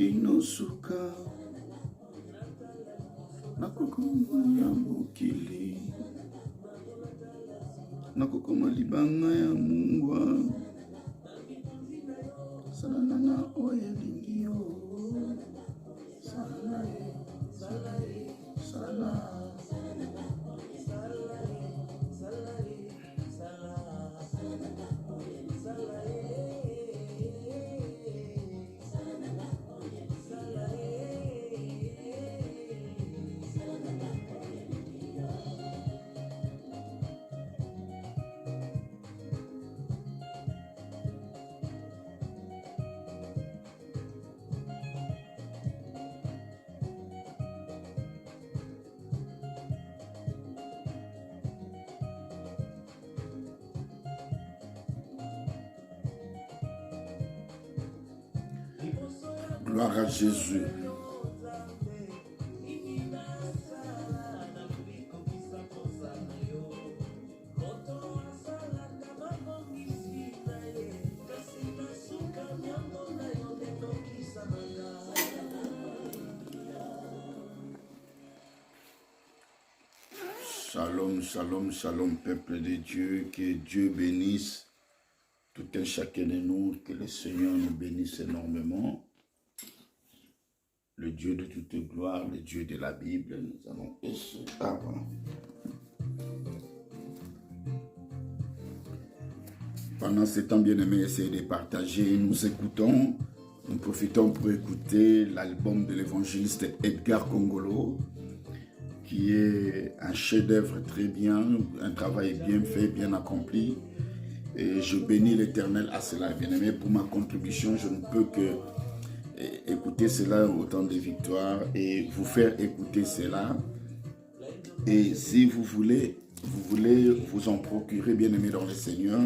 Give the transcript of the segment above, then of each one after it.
kinosuka nakokoma ya mokili nakokoma libanga ya mungwa sanana oyo elingi yo sala Gloire à Jésus. Shalom, shalom, shalom, peuple de Dieu. Que Dieu bénisse tout un chacun de nous. Que le Seigneur nous bénisse énormément. Le Dieu de toute gloire, le Dieu de la Bible, nous allons essayer. Ah, voilà. Pendant ce temps bien-aimé, essayez de partager. Nous écoutons, nous profitons pour écouter l'album de l'évangéliste Edgar Kongolo, qui est un chef-d'œuvre très bien, un travail bien fait, bien accompli. Et je bénis l'Éternel à cela, bien-aimé. Pour ma contribution, je ne peux que écouter cela au temps des victoires et vous faire écouter cela. Et si vous voulez vous en procurer, bien-aimé dans le Seigneur,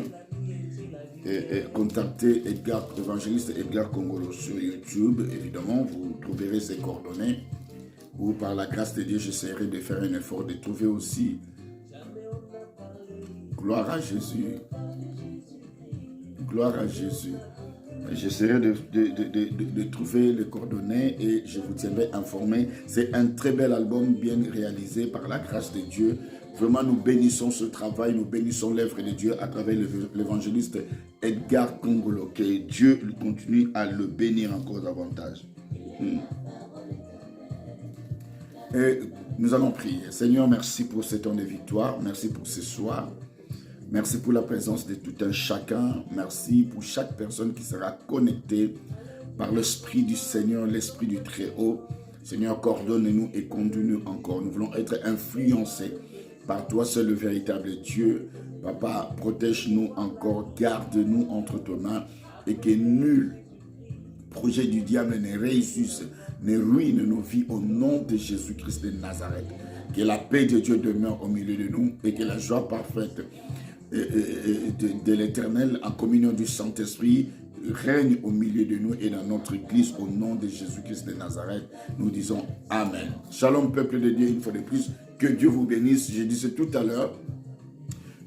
contactez l'évangéliste Edgar Kongolo sur YouTube. Évidemment, vous trouverez ses coordonnées. Ou par la grâce de Dieu, j'essaierai de faire un effort de trouver aussi. Gloire à Jésus. Gloire à Jésus. J'essaierai de trouver les coordonnées et je vous tiendrai informé. C'est un très bel album bien réalisé par la grâce de Dieu. Vraiment, nous bénissons ce travail, nous bénissons l'œuvre de Dieu à travers l'évangéliste Edgar Kongolo. Que Dieu continue à le bénir encore davantage. Et nous allons prier. Seigneur, merci pour ce temps de victoire. Merci pour ce soir. Merci pour la présence de tout un chacun. Merci pour chaque personne qui sera connectée par l'Esprit du Seigneur, l'Esprit du Très-Haut. Seigneur, coordonne-nous et conduis-nous encore. Nous voulons être influencés par toi, seul le véritable Dieu. Papa, protège-nous encore, garde-nous entre tes mains et que nul projet du diable ne réussisse, ne ruine nos vies au nom de Jésus-Christ de Nazareth. Que la paix de Dieu demeure au milieu de nous et que la joie parfaite de l'Éternel en communion du Saint-Esprit règne au milieu de nous et dans notre Église au nom de Jésus-Christ de Nazareth. Nous disons Amen. Shalom peuple de Dieu, une fois de plus, que Dieu vous bénisse. Je disais tout à l'heure,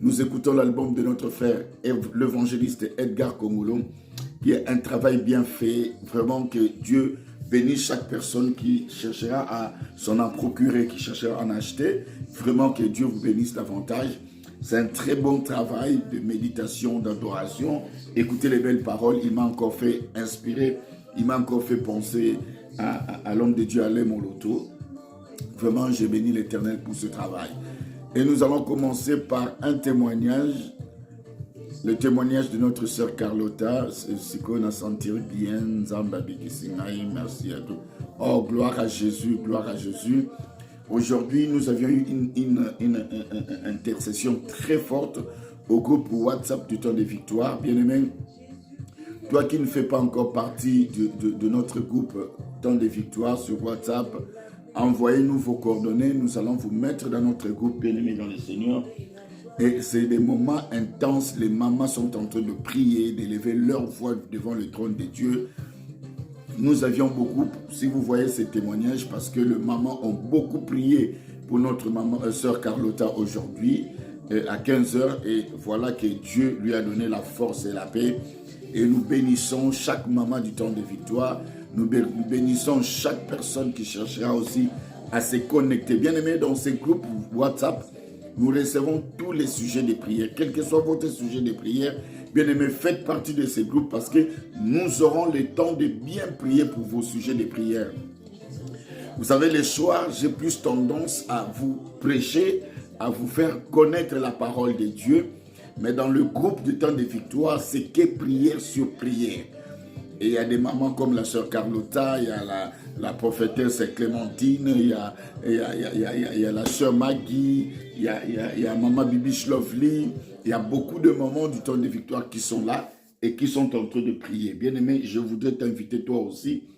nous écoutons l'album de notre frère l'évangéliste Edgar Kongolo, qui est un travail bien fait. Vraiment que Dieu bénisse chaque personne qui cherchera à s'en procurer, qui cherchera à en acheter. Vraiment que Dieu vous bénisse davantage. C'est un très bon travail de méditation, d'adoration. Écoutez les belles paroles, il m'a encore fait inspirer, il m'a encore fait penser à l'homme de Dieu, Alain Moloto. Vraiment, j'ai béni l'Éternel pour ce travail. Et nous allons commencer par un témoignage, le témoignage de notre sœur Carlotta. C'est ce qu'on a senti bien. Merci à tous. Oh, gloire à Jésus, gloire à Jésus. Aujourd'hui, nous avions eu une intercession très forte au groupe WhatsApp du temps des victoires. Bien-aimé, toi qui ne fais pas encore partie de notre groupe temps des victoires sur WhatsApp, envoyez-nous vos coordonnées. Nous allons vous mettre dans notre groupe bien-aimé dans le Seigneur. Et c'est des moments intenses. Les mamans sont en train de prier, d'élever leur voix devant le trône de Dieu. Nous avions beaucoup, si vous voyez ces témoignages, parce que les mamans ont beaucoup prié pour notre maman, sœur Carlotta aujourd'hui, à 15 h. Et voilà que Dieu lui a donné la force et la paix. Et nous bénissons chaque maman du temps de victoire. Nous bénissons chaque personne qui cherchera aussi à se connecter. Bien-aimés, dans ces groupes WhatsApp, nous recevons tous les sujets de prière. Quel que soit votre sujet de prière, bien-aimés, faites partie de ces groupes parce que nous aurons le temps de bien prier pour vos sujets de prière. Vous savez, les soirs, j'ai plus tendance à vous prêcher, à vous faire connaître la parole de Dieu. Mais dans le groupe du temps de victoire, c'est que prière sur prière. Et il y a des mamans comme la sœur Carlotta, il y a la prophétesse Clémentine, il y a la sœur Maggie, il y a maman Bibi Shlovely. Il y a beaucoup de mamans du temps de victoire qui sont là et qui sont en train de prier. Bien-aimé, je voudrais t'inviter toi aussi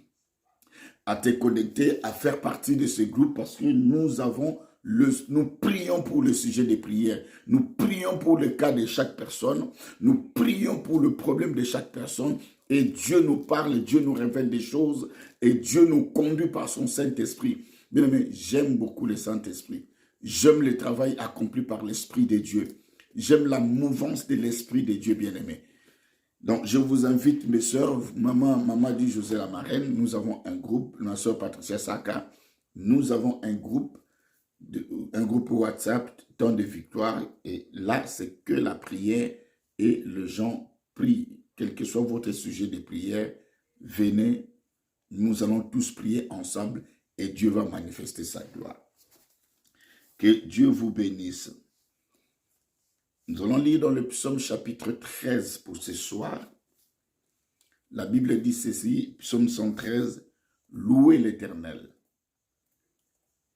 à te connecter, à faire partie de ce groupe parce que nous prions pour le sujet des prières. Nous prions pour le cas de chaque personne. Nous prions pour le problème de chaque personne. Et Dieu nous parle, Dieu nous révèle des choses. Et Dieu nous conduit par son Saint-Esprit. Bien aimé, j'aime beaucoup le Saint-Esprit. J'aime le travail accompli par l'Esprit de Dieu. J'aime la mouvance de l'Esprit de Dieu, bien aimé. Donc, je vous invite, mes sœurs, maman dit José la marraine, nous avons un groupe, ma sœur Patricia Saka, nous avons un groupe WhatsApp, temps de victoire, et là, c'est que la prière et les gens prient. Quel que soit votre sujet de prière, venez, nous allons tous prier ensemble et Dieu va manifester sa gloire. Que Dieu vous bénisse. Nous allons lire dans le psaume chapitre 13 pour ce soir. La Bible dit ceci, psaume 113, « Louez l'Éternel.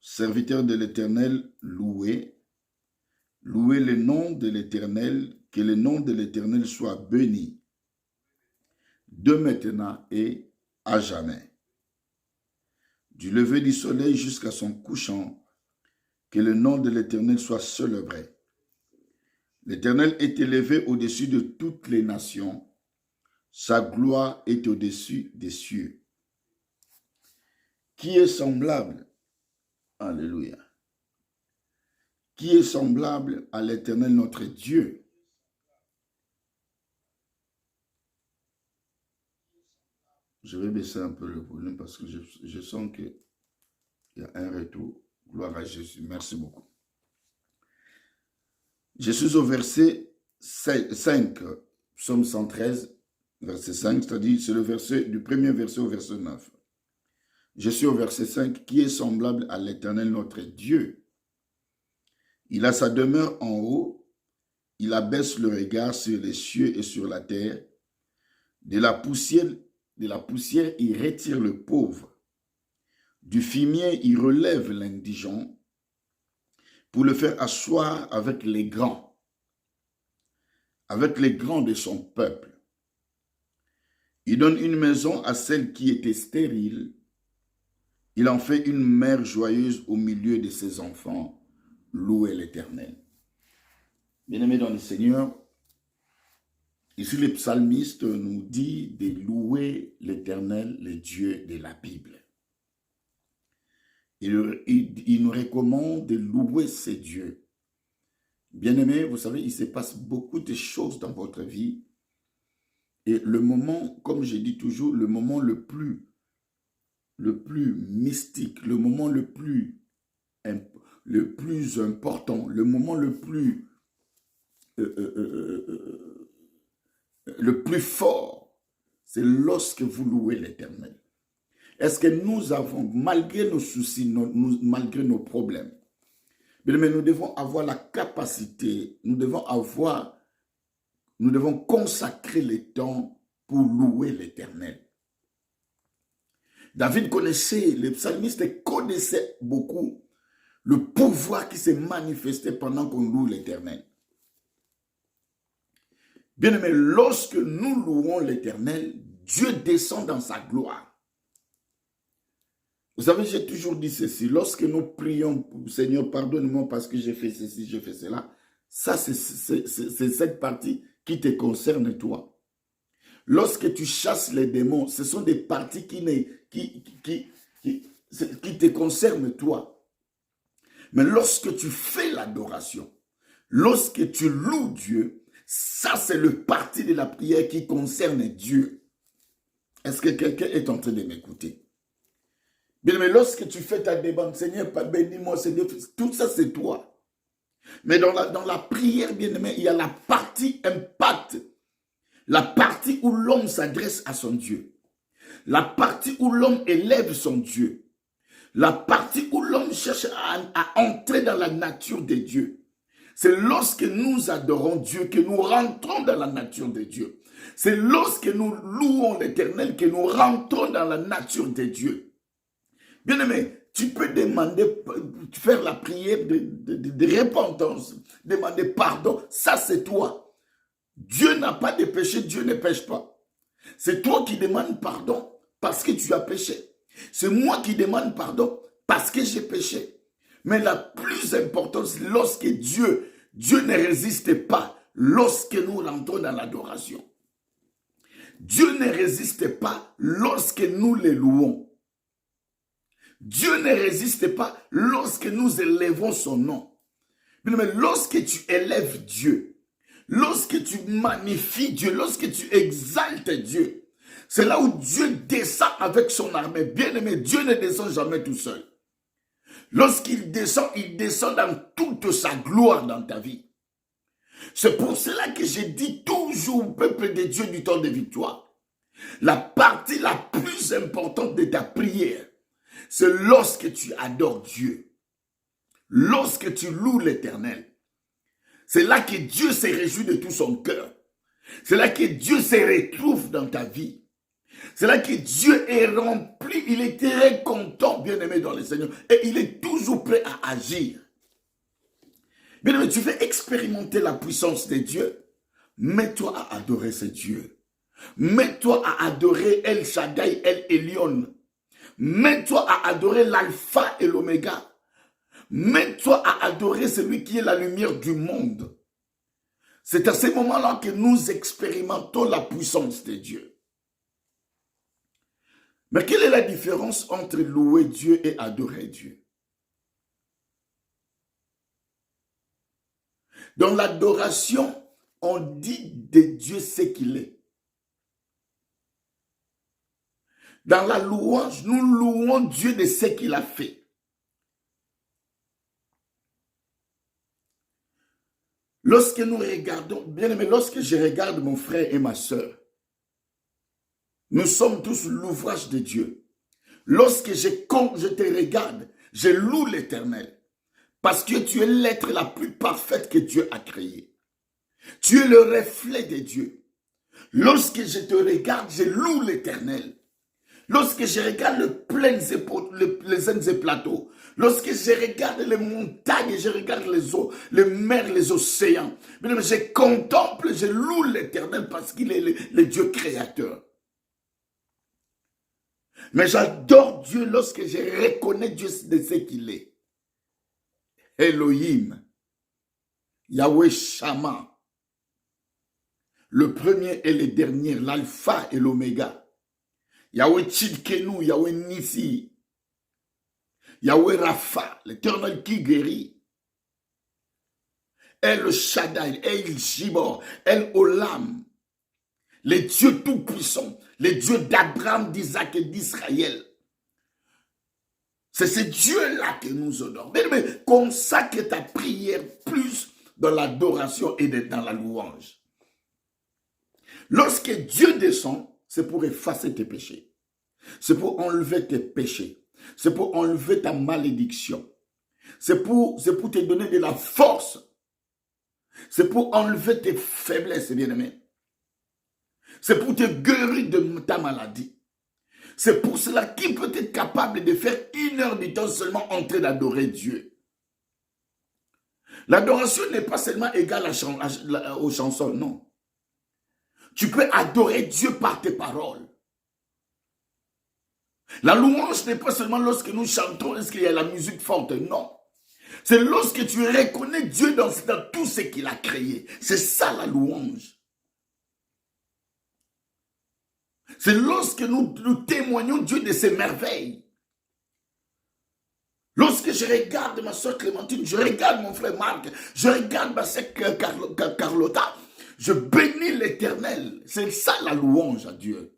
Serviteur de l'Éternel, louez. Louez le nom de l'Éternel, que le nom de l'Éternel soit béni, de maintenant et à jamais. Du lever du soleil jusqu'à son couchant, que le nom de l'Éternel soit célébré. L'Éternel est élevé au-dessus de toutes les nations. Sa gloire est au-dessus des cieux. Qui est semblable? Alléluia. Qui est semblable à l'Éternel notre Dieu? Je vais baisser un peu le volume parce que je sens qu'il y a un retour. Gloire à Jésus. Merci beaucoup. Je suis au verset 5, psaume 113, verset 5, c'est-à-dire c'est le verset du premier verset au verset 9. Je suis au verset 5, qui est semblable à l'Éternel notre Dieu. Il a sa demeure en haut, il abaisse le regard sur les cieux et sur la terre. De la poussière, il retire le pauvre. Du fumier, il relève l'indigent pour le faire asseoir avec les grands de son peuple. Il donne une maison à celle qui était stérile. Il en fait une mère joyeuse au milieu de ses enfants. Louez l'Éternel. Bien-aimés dans le Seigneur, ici le psalmiste nous dit de louer l'Éternel, le Dieu de la Bible. Il nous recommande de louer ces dieux. Bien-aimés, vous savez, il se passe beaucoup de choses dans votre vie. Et le moment, comme je dis toujours, le moment le plus mystique, le moment le plus important, le moment le plus fort, c'est lorsque vous louez l'Éternel. Est-ce que nous avons, malgré nos soucis, malgré nos problèmes, mais nous devons avoir la capacité, nous devons consacrer le temps pour louer l'Éternel. David connaissait, le psalmiste connaissait beaucoup le pouvoir qui s'est manifesté pendant qu'on loue l'Éternel. Bien aimé, lorsque nous louons l'Éternel, Dieu descend dans sa gloire. Vous savez, j'ai toujours dit ceci, lorsque nous prions, Seigneur, pardonne-moi parce que j'ai fait ceci, j'ai fait cela, ça c'est cette partie qui te concerne toi. Lorsque tu chasses les démons, ce sont des parties qui te concernent toi. Mais lorsque tu fais l'adoration, lorsque tu loues Dieu, ça c'est le parti de la prière qui concerne Dieu. Est-ce que quelqu'un est en train de m'écouter? Bien, mais lorsque tu fais ta demande, Seigneur, bénis-moi, Seigneur, tout ça c'est toi. Mais dans la prière, bien aimé, il y a la partie impact, la partie où l'homme s'adresse à son Dieu, la partie où l'homme élève son Dieu, la partie où l'homme cherche à entrer dans la nature de Dieu. C'est lorsque nous adorons Dieu que nous rentrons dans la nature de Dieu. C'est lorsque nous louons l'Éternel que nous rentrons dans la nature de Dieu. Bien aimé, tu peux demander, faire la prière de repentance, demander pardon. Ça, c'est toi. Dieu n'a pas de péché, Dieu ne pêche pas. C'est toi qui demandes pardon parce que tu as péché. C'est moi qui demande pardon parce que j'ai péché. Mais la plus importante, c'est lorsque Dieu ne résiste pas lorsque nous rentrons dans l'adoration. Dieu ne résiste pas lorsque nous les louons. Dieu ne résiste pas lorsque nous élèvons son nom. Mais lorsque tu élèves Dieu, lorsque tu magnifies Dieu, lorsque tu exaltes Dieu, c'est là où Dieu descend avec son armée. Bien aimé, Dieu ne descend jamais tout seul. Lorsqu'il descend, il descend dans toute sa gloire dans ta vie. C'est pour cela que je dis toujours au peuple de Dieu du temps de victoire. La partie la plus importante de ta prière, c'est lorsque tu adores Dieu, lorsque tu loues l'Éternel. C'est là que Dieu se réjouit de tout son cœur. C'est là que Dieu se retrouve dans ta vie. C'est là que Dieu est rempli, il est très content, bien-aimé dans le Seigneur, et il est toujours prêt à agir. Bien-aimé, tu veux expérimenter la puissance de Dieu? Mets-toi à adorer ce Dieu. Mets-toi à adorer El Shaddai, El Elyon. Mets-toi à adorer l'alpha et l'oméga. Mets-toi à adorer celui qui est la lumière du monde. C'est à ce moment-là que nous expérimentons la puissance de Dieu. Mais quelle est la différence entre louer Dieu et adorer Dieu? Dans l'adoration, on dit de Dieu ce qu'il est. Dans la louange, nous louons Dieu de ce qu'il a fait. Lorsque nous regardons, bien aimé, lorsque je regarde mon frère et ma soeur, nous sommes tous l'ouvrage de Dieu. Lorsque je te regarde, je loue l'Éternel. Parce que tu es l'être la plus parfaite que Dieu a créée. Tu es le reflet de Dieu. Lorsque je te regarde, je loue l'Éternel. Lorsque je regarde les plaines et plateaux, lorsque je regarde les montagnes, je regarde les eaux, les mers, les océans, je contemple, je loue l'Éternel parce qu'il est le Dieu créateur. Mais j'adore Dieu lorsque je reconnais Dieu de ce qu'il est. Elohim, Yahweh Shammah, le premier et le dernier, l'alpha et l'oméga. Yahweh Tchidkenu, Yahweh Nissi, Yahweh Rapha, l'Éternel qui guérit. El Shaddai, El Jibor, El Olam, les dieux tout-puissants, les dieux d'Abraham, d'Isaac et d'Israël. C'est ce Dieu-là que nous honorons. Mais consacre ta prière plus dans l'adoration et dans la louange. Lorsque Dieu descend, c'est pour effacer tes péchés. C'est pour enlever tes péchés. C'est pour enlever ta malédiction. C'est pour te donner de la force. C'est pour enlever tes faiblesses, bien-aimé. C'est pour te guérir de ta maladie. C'est pour cela qu'il peut être capable de faire 1 heure du temps seulement en train d'adorer Dieu. L'adoration n'est pas seulement égale aux chansons, non. Tu peux adorer Dieu par tes paroles. La louange n'est pas seulement lorsque nous chantons, est-ce qu'il y a la musique forte, non. C'est lorsque tu reconnais Dieu dans tout ce qu'il a créé. C'est ça la louange. C'est lorsque nous témoignons Dieu de ses merveilles. Lorsque je regarde ma soeur Clémentine, je regarde mon frère Marc, je regarde ma soeur Carlotta, je bénis l'Éternel. C'est ça la louange à Dieu.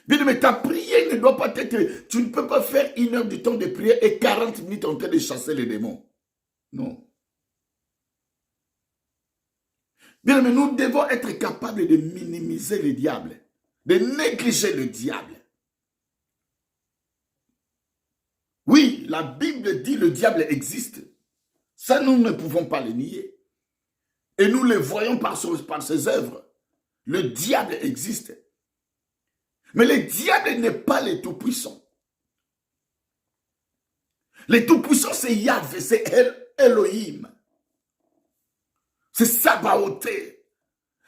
Bien, mais ta prière ne doit pas être... Tu ne peux pas faire 1 heure du temps de prière et 40 minutes en train de chasser les démons. Non. Bien, mais nous devons être capables de minimiser le diable, de négliger le diable. Oui, la Bible dit le diable existe. Ça, nous ne pouvons pas le nier. Et nous le voyons par ses œuvres. Le diable existe. Mais le diable n'est pas le tout-puissant. Le tout-puissant, c'est Yahvé, c'est Elohim. C'est Sabaoth.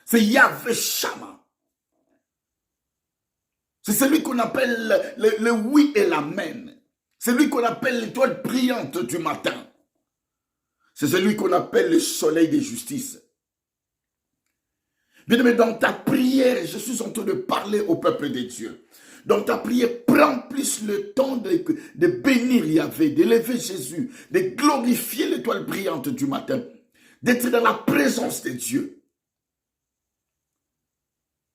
C'est Yahvé Shama. C'est celui qu'on appelle le oui et l'amen. C'est lui qu'on appelle l'étoile brillante du matin. C'est celui qu'on appelle le soleil de justice. Bien aimé, dans ta prière, je suis en train de parler au peuple de Dieu. Dans ta prière, prends plus le temps de bénir Yahvé, d'élever Jésus, de glorifier l'étoile brillante du matin, d'être dans la présence de Dieu.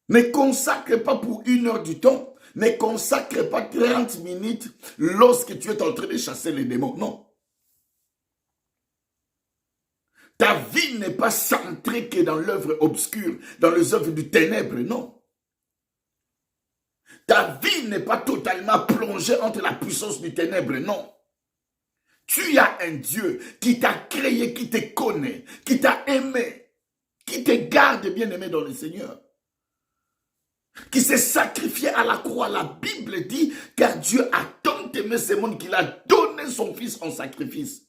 Ne consacre pas pour 1 heure du temps, ne consacre pas 30 minutes lorsque tu es en train de chasser les démons. Non. Ta vie n'est pas centrée que dans l'œuvre obscure, dans les œuvres du ténèbre, non. Ta vie n'est pas totalement plongée entre la puissance du ténèbre, non. Tu as un Dieu qui t'a créé, qui te connaît, qui t'a aimé, qui te garde bien aimé dans le Seigneur, qui s'est sacrifié à la croix. La Bible dit, car Dieu a tant aimé ce monde qu'il a donné son Fils en sacrifice.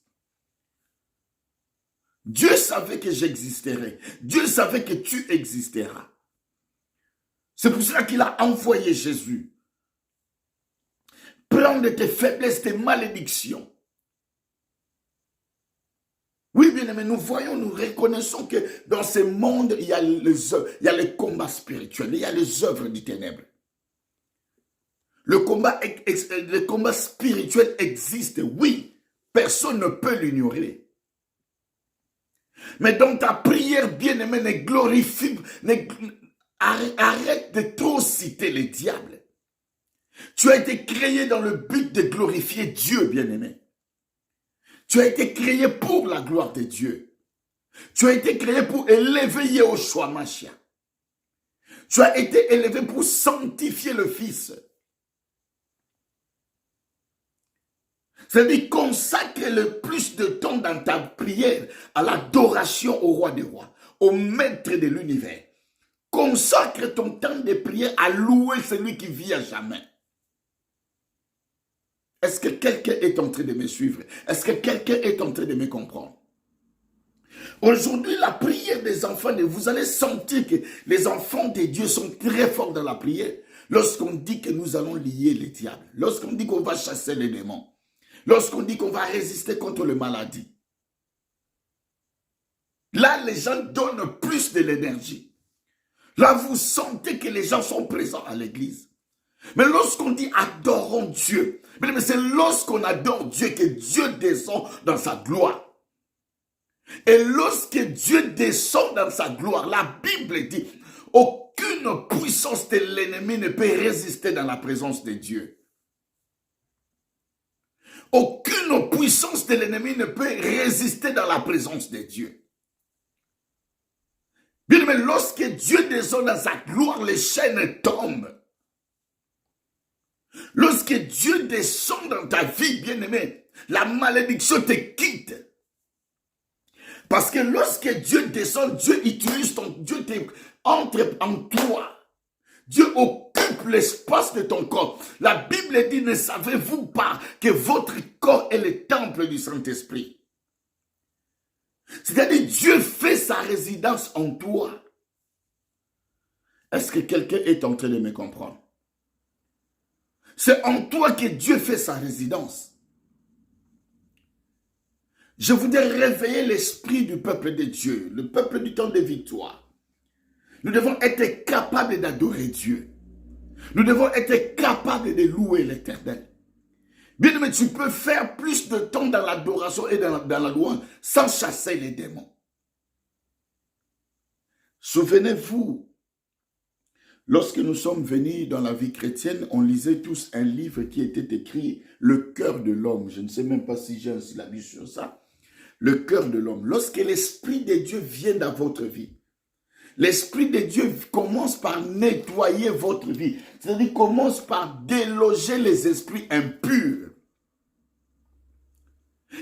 Dieu savait que j'existerais. Dieu savait que tu existeras. C'est pour cela qu'il a envoyé Jésus. Prendre tes faiblesses, tes malédictions. Oui, bien aimé, nous voyons, nous reconnaissons que dans ce monde, il y a les combats spirituels, il y a les œuvres du ténèbre. Le combat spirituel existe, oui. Personne ne peut l'ignorer. Mais dans ta prière, bien-aimé, ne glorifie, arrête de trop citer les diables. Tu as été créé dans le but de glorifier Dieu, bien-aimé. Tu as été créé pour la gloire de Dieu. Tu as été créé pour élever Yahushua Mashiach. Tu as été élevé pour sanctifier le Fils. C'est-à-dire, consacre le plus de temps dans ta prière à l'adoration au roi des rois, au maître de l'univers. Consacre ton temps de prière à louer celui qui vit à jamais. Est-ce que quelqu'un est en train de me suivre? Est-ce que quelqu'un est en train de me comprendre? Aujourd'hui, la prière des enfants, vous allez sentir que les enfants de Dieu sont très forts dans la prière. Lorsqu'on dit que nous allons lier les diables, lorsqu'on dit qu'on va chasser les démons, lorsqu'on dit qu'on va résister contre les maladies. Là, les gens donnent plus de l'énergie. Là, vous sentez que les gens sont présents à l'église. Mais lorsqu'on dit adorons Dieu, c'est lorsqu'on adore Dieu que Dieu descend dans sa gloire. Et lorsque Dieu descend dans sa gloire, la Bible dit, aucune puissance de l'ennemi ne peut résister dans la présence de Dieu. Aucune puissance de l'ennemi ne peut résister dans la présence de Dieu. Bien, mais lorsque Dieu descend dans sa gloire, les chaînes tombent. Lorsque Dieu descend dans ta vie, bien-aimé, la malédiction te quitte. Parce que lorsque Dieu descend, Dieu utilise Dieu entre en toi. Dieu occupe l'espace de ton corps. La Bible dit, ne savez-vous pas que votre corps est le temple du Saint-Esprit? C'est-à-dire, Dieu fait sa résidence en toi. Est-ce que quelqu'un est en train de me comprendre? C'est en toi que Dieu fait sa résidence. Je voudrais réveiller l'esprit du peuple de Dieu, le peuple du temps de victoire. Nous devons être capables d'adorer Dieu. Nous devons être capables de louer l'Éternel. Bien aimé, tu peux faire plus de temps dans l'adoration et dans la louange sans chasser les démons. Souvenez-vous, Lorsque nous sommes venus dans la vie chrétienne, on lisait tous un livre qui était écrit « Le cœur de l'homme ». Je ne sais même pas si j'ai un syllabus sur ça. Le cœur de l'homme. Lorsque l'Esprit de Dieu vient dans votre vie, l'Esprit de Dieu commence par nettoyer votre vie. C'est-à-dire commence par déloger les esprits impurs.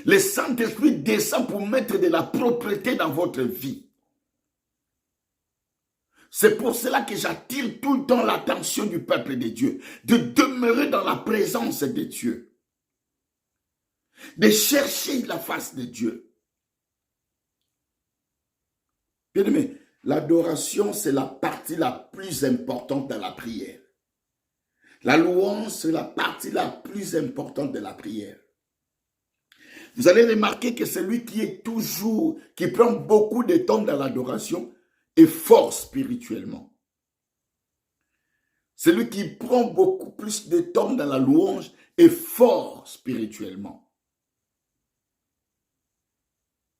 Le Saint-Esprit descend pour mettre de la propreté dans votre vie. C'est pour cela que j'attire tout le temps l'attention du peuple de Dieu, de demeurer dans la présence de Dieu, de chercher la face de Dieu. Bien-aimé, l'adoration, c'est la partie la plus importante de la prière. La louange, c'est la partie la plus importante de la prière. Vous allez remarquer que celui qui prend beaucoup de temps dans l'adoration est fort spirituellement. Celui qui prend beaucoup plus de temps dans la louange est fort spirituellement.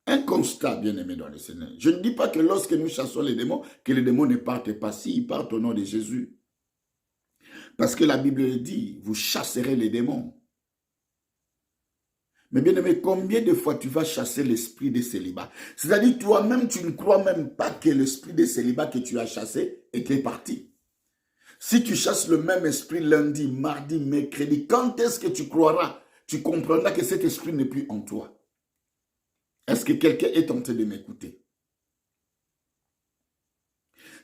Un constat, bien-aimé dans le Seigneur. Je ne dis pas que lorsque nous chassons les démons, que les démons ne partent pas. Si, ils partent au nom de Jésus. Parce que la Bible dit, vous chasserez les démons. Mais bien aimé, combien de fois tu vas chasser l'esprit de célibat? C'est-à-dire toi-même, tu ne crois même pas que l'esprit de célibat que tu as chassé était parti. Si tu chasses le même esprit lundi, mardi, mercredi, quand est-ce que tu croiras, tu comprendras que cet esprit n'est plus en toi? Est-ce que quelqu'un est tenté de m'écouter?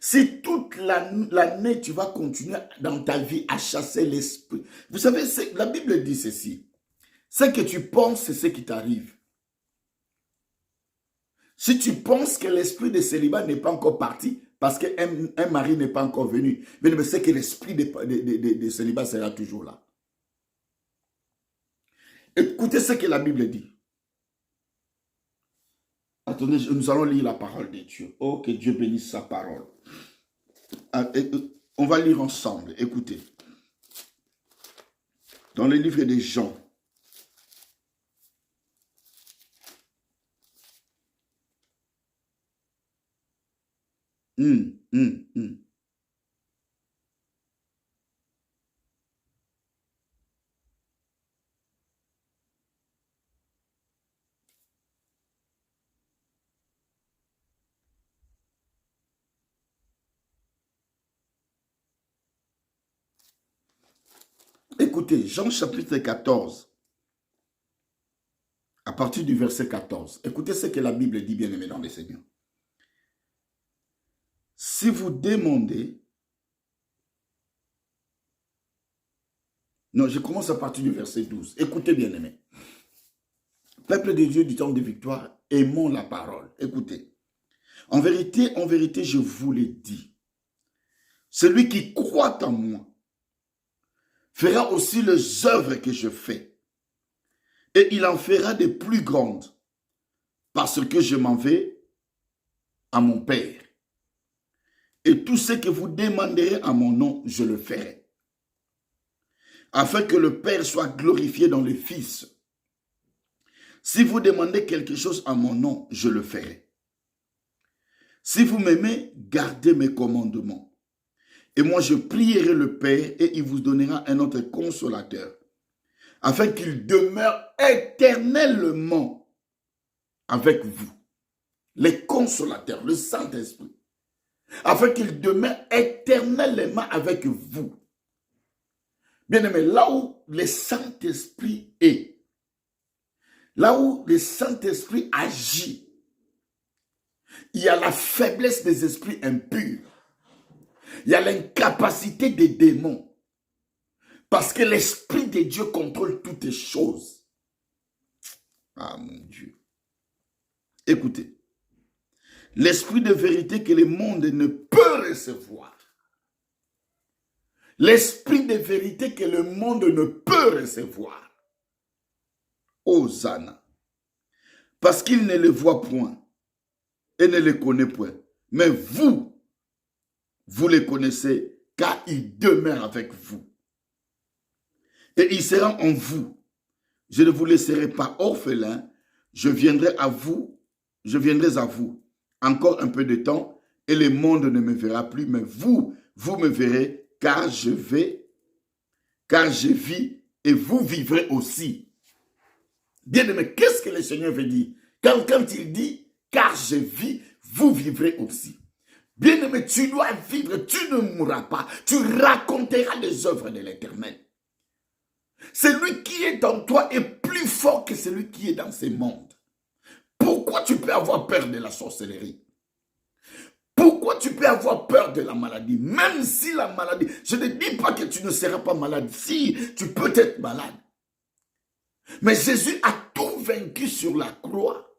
Si toute l'année, tu vas continuer dans ta vie à chasser l'esprit. Vous savez, la Bible dit ceci. Ce que tu penses, c'est ce qui t'arrive. Si tu penses que l'esprit de célibat n'est pas encore parti, parce qu'un mari n'est pas encore venu, mais c'est que l'esprit de célibat sera toujours là. Écoutez ce que la Bible dit. Attendez, nous allons lire la parole de Dieu. Oh, que Dieu bénisse sa parole. On va lire ensemble. Écoutez. Dans le livre de Jean. Écoutez, Jean chapitre 14, à partir du verset 14. Écoutez ce que la Bible dit, bien-aimé dans le Seigneur. Si vous demandez... Non, je commence à partir du verset 12. Écoutez, bien-aimé. Peuple de Dieu du temps de victoire, aimons la parole. Écoutez. En vérité, je vous l'ai dit. Celui qui croit en moi fera aussi les œuvres que je fais. Et il en fera de plus grandes, parce que je m'en vais à mon Père. Et tout ce que vous demanderez à mon nom, je le ferai. Afin que le Père soit glorifié dans le Fils. Si vous demandez quelque chose à mon nom, je le ferai. Si vous m'aimez, gardez mes commandements. Et moi, je prierai le Père et il vous donnera un autre consolateur, afin qu'il demeure éternellement avec vous. Les consolateurs, le Saint-Esprit, afin qu'il demeure éternellement avec vous. Bien-aimé, là où le Saint-Esprit est, là où le Saint-Esprit agit, il y a la faiblesse des esprits impurs. Il y a l'incapacité des démons. Parce que l'Esprit de Dieu contrôle toutes les choses. Ah mon Dieu. Écoutez. L'Esprit de vérité que le monde ne peut recevoir. L'Esprit de vérité que le monde ne peut recevoir. Hosanna. Parce qu'il ne le voit point et ne le connaît point. Mais vous les connaissez, car il demeure avec vous. Et il sera en vous. Je ne vous laisserai pas orphelin. Je viendrai à vous encore un peu de temps, et le monde ne me verra plus, mais vous vous me verrez, car je vis, et vous vivrez aussi. Bien-aimé, qu'est-ce que le Seigneur veut dire? Quand il dit, car je vis, vous vivrez aussi. Bien-aimé, tu dois vivre, tu ne mourras pas, tu raconteras les œuvres de l'Éternel. Celui qui est en toi est plus fort que celui qui est dans ce monde. Pourquoi tu peux avoir peur de la sorcellerie? Pourquoi tu peux avoir peur de la maladie? Même si la maladie, je ne dis pas que tu ne seras pas malade. Si, tu peux être malade. Mais Jésus a tout vaincu sur la croix.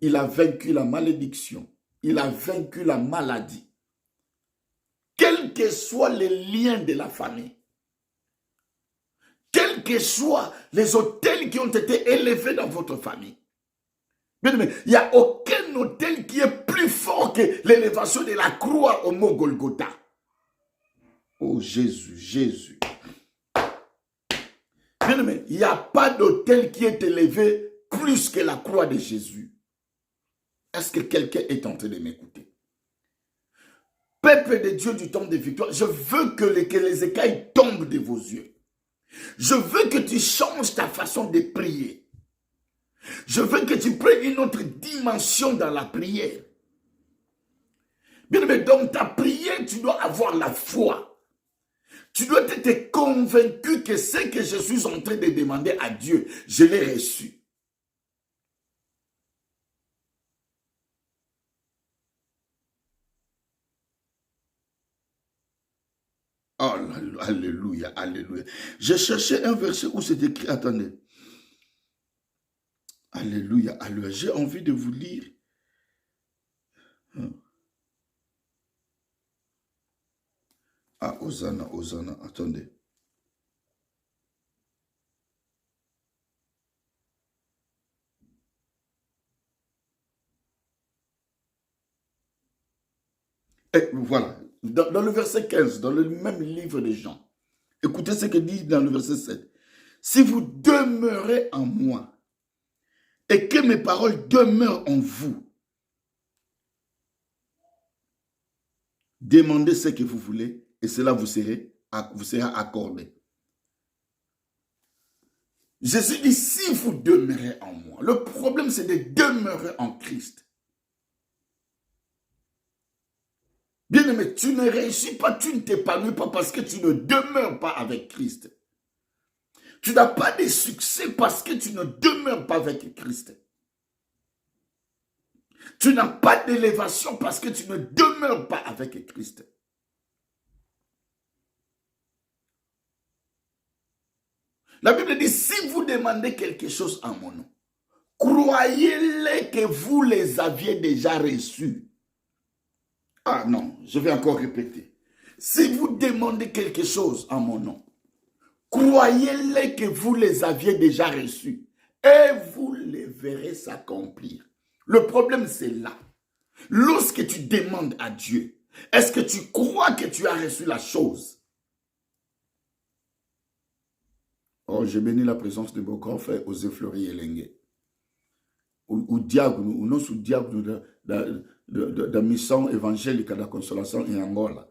Il a vaincu la malédiction. Il a vaincu la maladie. Quels que soient les liens de la famille. Quels que soient les autels qui ont été élevés dans votre famille. Bien aimé, il n'y a aucun autel qui est plus fort que l'élévation de la croix au mont Golgotha. Oh Jésus, Jésus. Bien aimé, il n'y a pas d'autel qui est élevé plus que la croix de Jésus. Est-ce que quelqu'un est en train de m'écouter? Peuple de Dieu du temps de victoire, je veux que les écailles tombent de vos yeux. Je veux que tu changes ta façon de prier. Je veux que tu prennes une autre dimension dans la prière. Bien aimé, dans ta prière, tu dois avoir la foi. Tu dois être convaincu que ce que je suis en train de demander à Dieu, je l'ai reçu. Oh, alléluia, alléluia. J'ai cherché un verset où c'est écrit, attendez. Alléluia, alléluia. J'ai envie de vous lire. Ah, Hosanna, Hosanna, attendez. Et voilà, dans le verset 15, dans le même livre de Jean, écoutez ce que dit dans le verset 7. Si vous demeurez en moi et que mes paroles demeurent en vous, demandez ce que vous voulez et cela vous sera accordé. Jésus dit, si vous demeurez en moi, le problème c'est de demeurer en Christ. Bien-aimé, tu ne réussis pas, tu ne t'épanouis pas parce que tu ne demeures pas avec Christ. Tu n'as pas de succès parce que tu ne demeures pas avec Christ. Tu n'as pas d'élévation parce que tu ne demeures pas avec Christ. La Bible dit, si vous demandez quelque chose en mon nom, croyez-les que vous les aviez déjà reçus. Ah non, je vais encore répéter. Si vous demandez quelque chose en mon nom, croyez-les que vous les aviez déjà reçus et vous les verrez s'accomplir. Le problème, c'est là. Lorsque tu demandes à Dieu, est-ce que tu crois que tu as reçu la chose? Oh, j'ai béni la présence de mon grand frère Osé Fleury Elengue. Ou diable, ou non sous diable de mission évangélique à la consolation en Angola.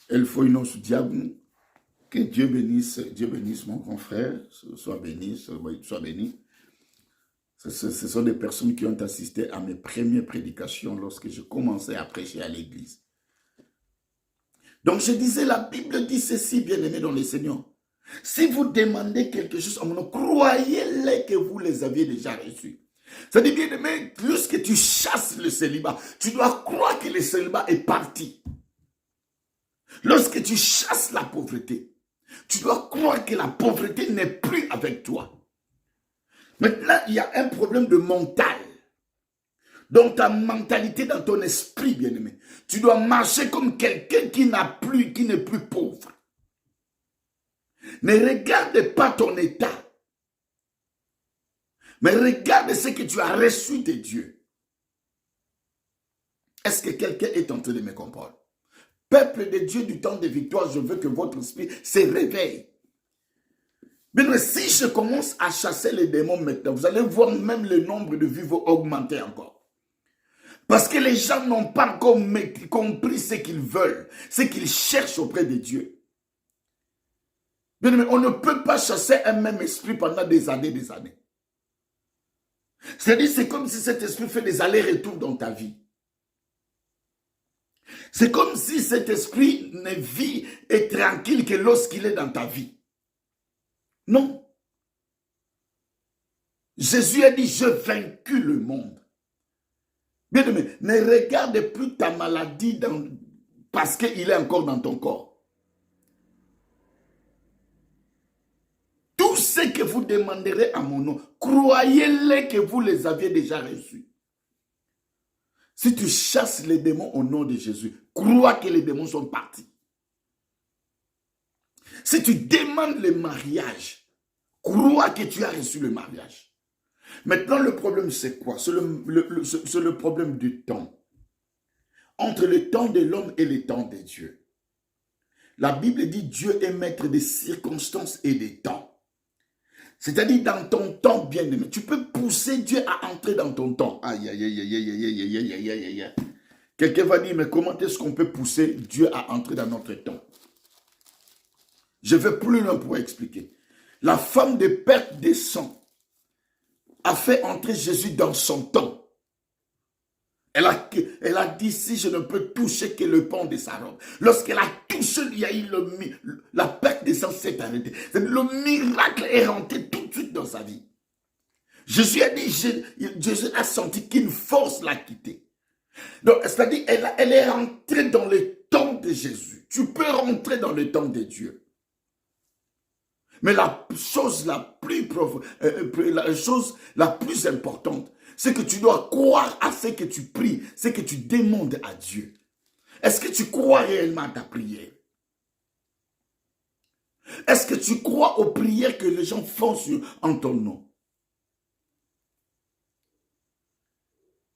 Il faut une autre diable. Que Dieu bénisse mon grand frère, soit béni, soit béni. Ce sont des personnes qui ont assisté à mes premières prédications lorsque je commençais à prêcher à l'église. Donc je disais, la Bible dit ceci, bien-aimés dans le Seigneur. Si vous demandez quelque chose à mon nom, croyez-les que vous les aviez déjà reçus. Ça dit, bien-aimé, lorsque tu chasses le célibat, tu dois croire que le célibat est parti. Lorsque tu chasses la pauvreté, tu dois croire que la pauvreté n'est plus avec toi. Maintenant, il y a un problème de mental. Dans ta mentalité, dans ton esprit, bien-aimé. Tu dois marcher comme quelqu'un qui n'est plus pauvre. Ne regarde pas ton état. Mais regarde ce que tu as reçu de Dieu. Est-ce que quelqu'un est en train de me comprendre? Peuple de Dieu du temps de victoire, je veux que votre esprit se réveille. Mais si je commence à chasser les démons maintenant, vous allez voir même le nombre de vivants augmenter encore. Parce que les gens n'ont pas encore compris ce qu'ils veulent, ce qu'ils cherchent auprès de Dieu. Bien aimé, on ne peut pas chasser un même esprit pendant des années, des années. C'est-à-dire, c'est comme si cet esprit fait des allers-retours dans ta vie. C'est comme si cet esprit ne vit et tranquille que lorsqu'il est dans ta vie. Non. Jésus a dit, je vaincu le monde. Bien aimé, ne regarde plus ta maladie parce qu'il est encore dans ton corps. Tout ce que vous demanderez à mon nom, croyez-les que vous les aviez déjà reçus. Si tu chasses les démons au nom de Jésus, crois que les démons sont partis. Si tu demandes le mariage, crois que tu as reçu le mariage. Maintenant, le problème, c'est quoi? C'est le problème du temps. Entre le temps de l'homme et le temps de Dieu. La Bible dit Dieu est maître des circonstances et des temps. C'est-à-dire dans ton temps bien-aimé. Tu peux pousser Dieu à entrer dans ton temps. Aïe, aïe, aïe, aïe, aïe, aïe, aïe, aïe, aïe, aïe, aïe. Quelqu'un va dire, mais comment est-ce qu'on peut pousser Dieu à entrer dans notre temps? Je vais plus loin pour expliquer. La femme de perte de sang a fait entrer Jésus dans son temps. Elle a dit, si je ne peux toucher que le pan de sa robe. Lorsqu'elle a touché, il y a eu la perte de sang s'est arrêtée. Le miracle est rentré tout de suite dans sa vie. Jésus a dit, Jésus a senti qu'une force l'a quitté. Donc, c'est-à-dire, elle est rentrée dans le temps de Jésus. Tu peux rentrer dans le temps de Dieu. Mais la chose la plus importante, c'est que tu dois croire à ce que tu pries, ce que tu demandes à Dieu. Est-ce que tu crois réellement à ta prière? Est-ce que tu crois aux prières que les gens font en ton nom?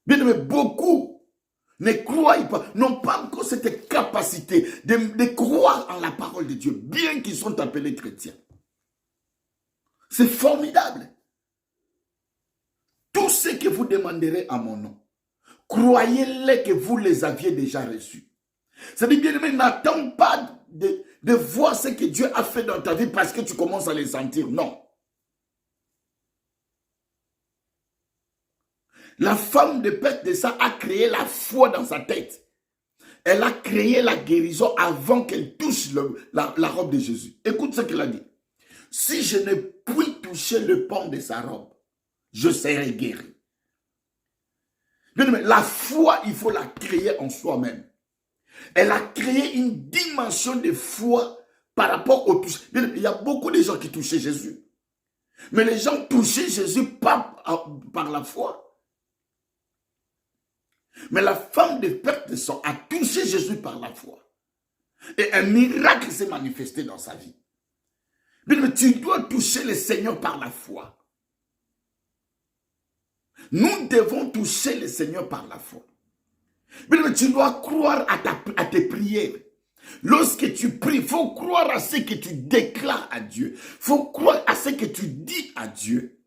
Bien aimé, beaucoup ne croient pas, n'ont pas encore cette capacité de croire en la parole de Dieu, bien qu'ils sont appelés chrétiens. C'est formidable. Tout ce que vous demanderez à mon nom, croyez-les que vous les aviez déjà reçus. C'est-à-dire, bien aimé, n'attends pas de voir ce que Dieu a fait dans ta vie parce que tu commences à les sentir. Non. La femme de perte de sang a créé la foi dans sa tête. Elle a créé la guérison avant qu'elle touche la robe de Jésus. Écoute ce qu'elle a dit. Si je ne puis toucher le pan de sa robe, je serai guéri. Bien aimé, la foi, il faut la créer en soi-même. Elle a créé une dimension de foi par rapport au toucher. Il y a beaucoup de gens qui touchaient Jésus. Mais les gens touchaient Jésus pas par la foi. Mais la femme de perte de sang a touché Jésus par la foi. Et un miracle s'est manifesté dans sa vie. Mais tu dois toucher le Seigneur par la foi. Nous devons toucher le Seigneur par la foi. Mais tu dois croire à tes prières. Lorsque tu pries, il faut croire à ce que tu déclares à Dieu. Il faut croire à ce que tu dis à Dieu.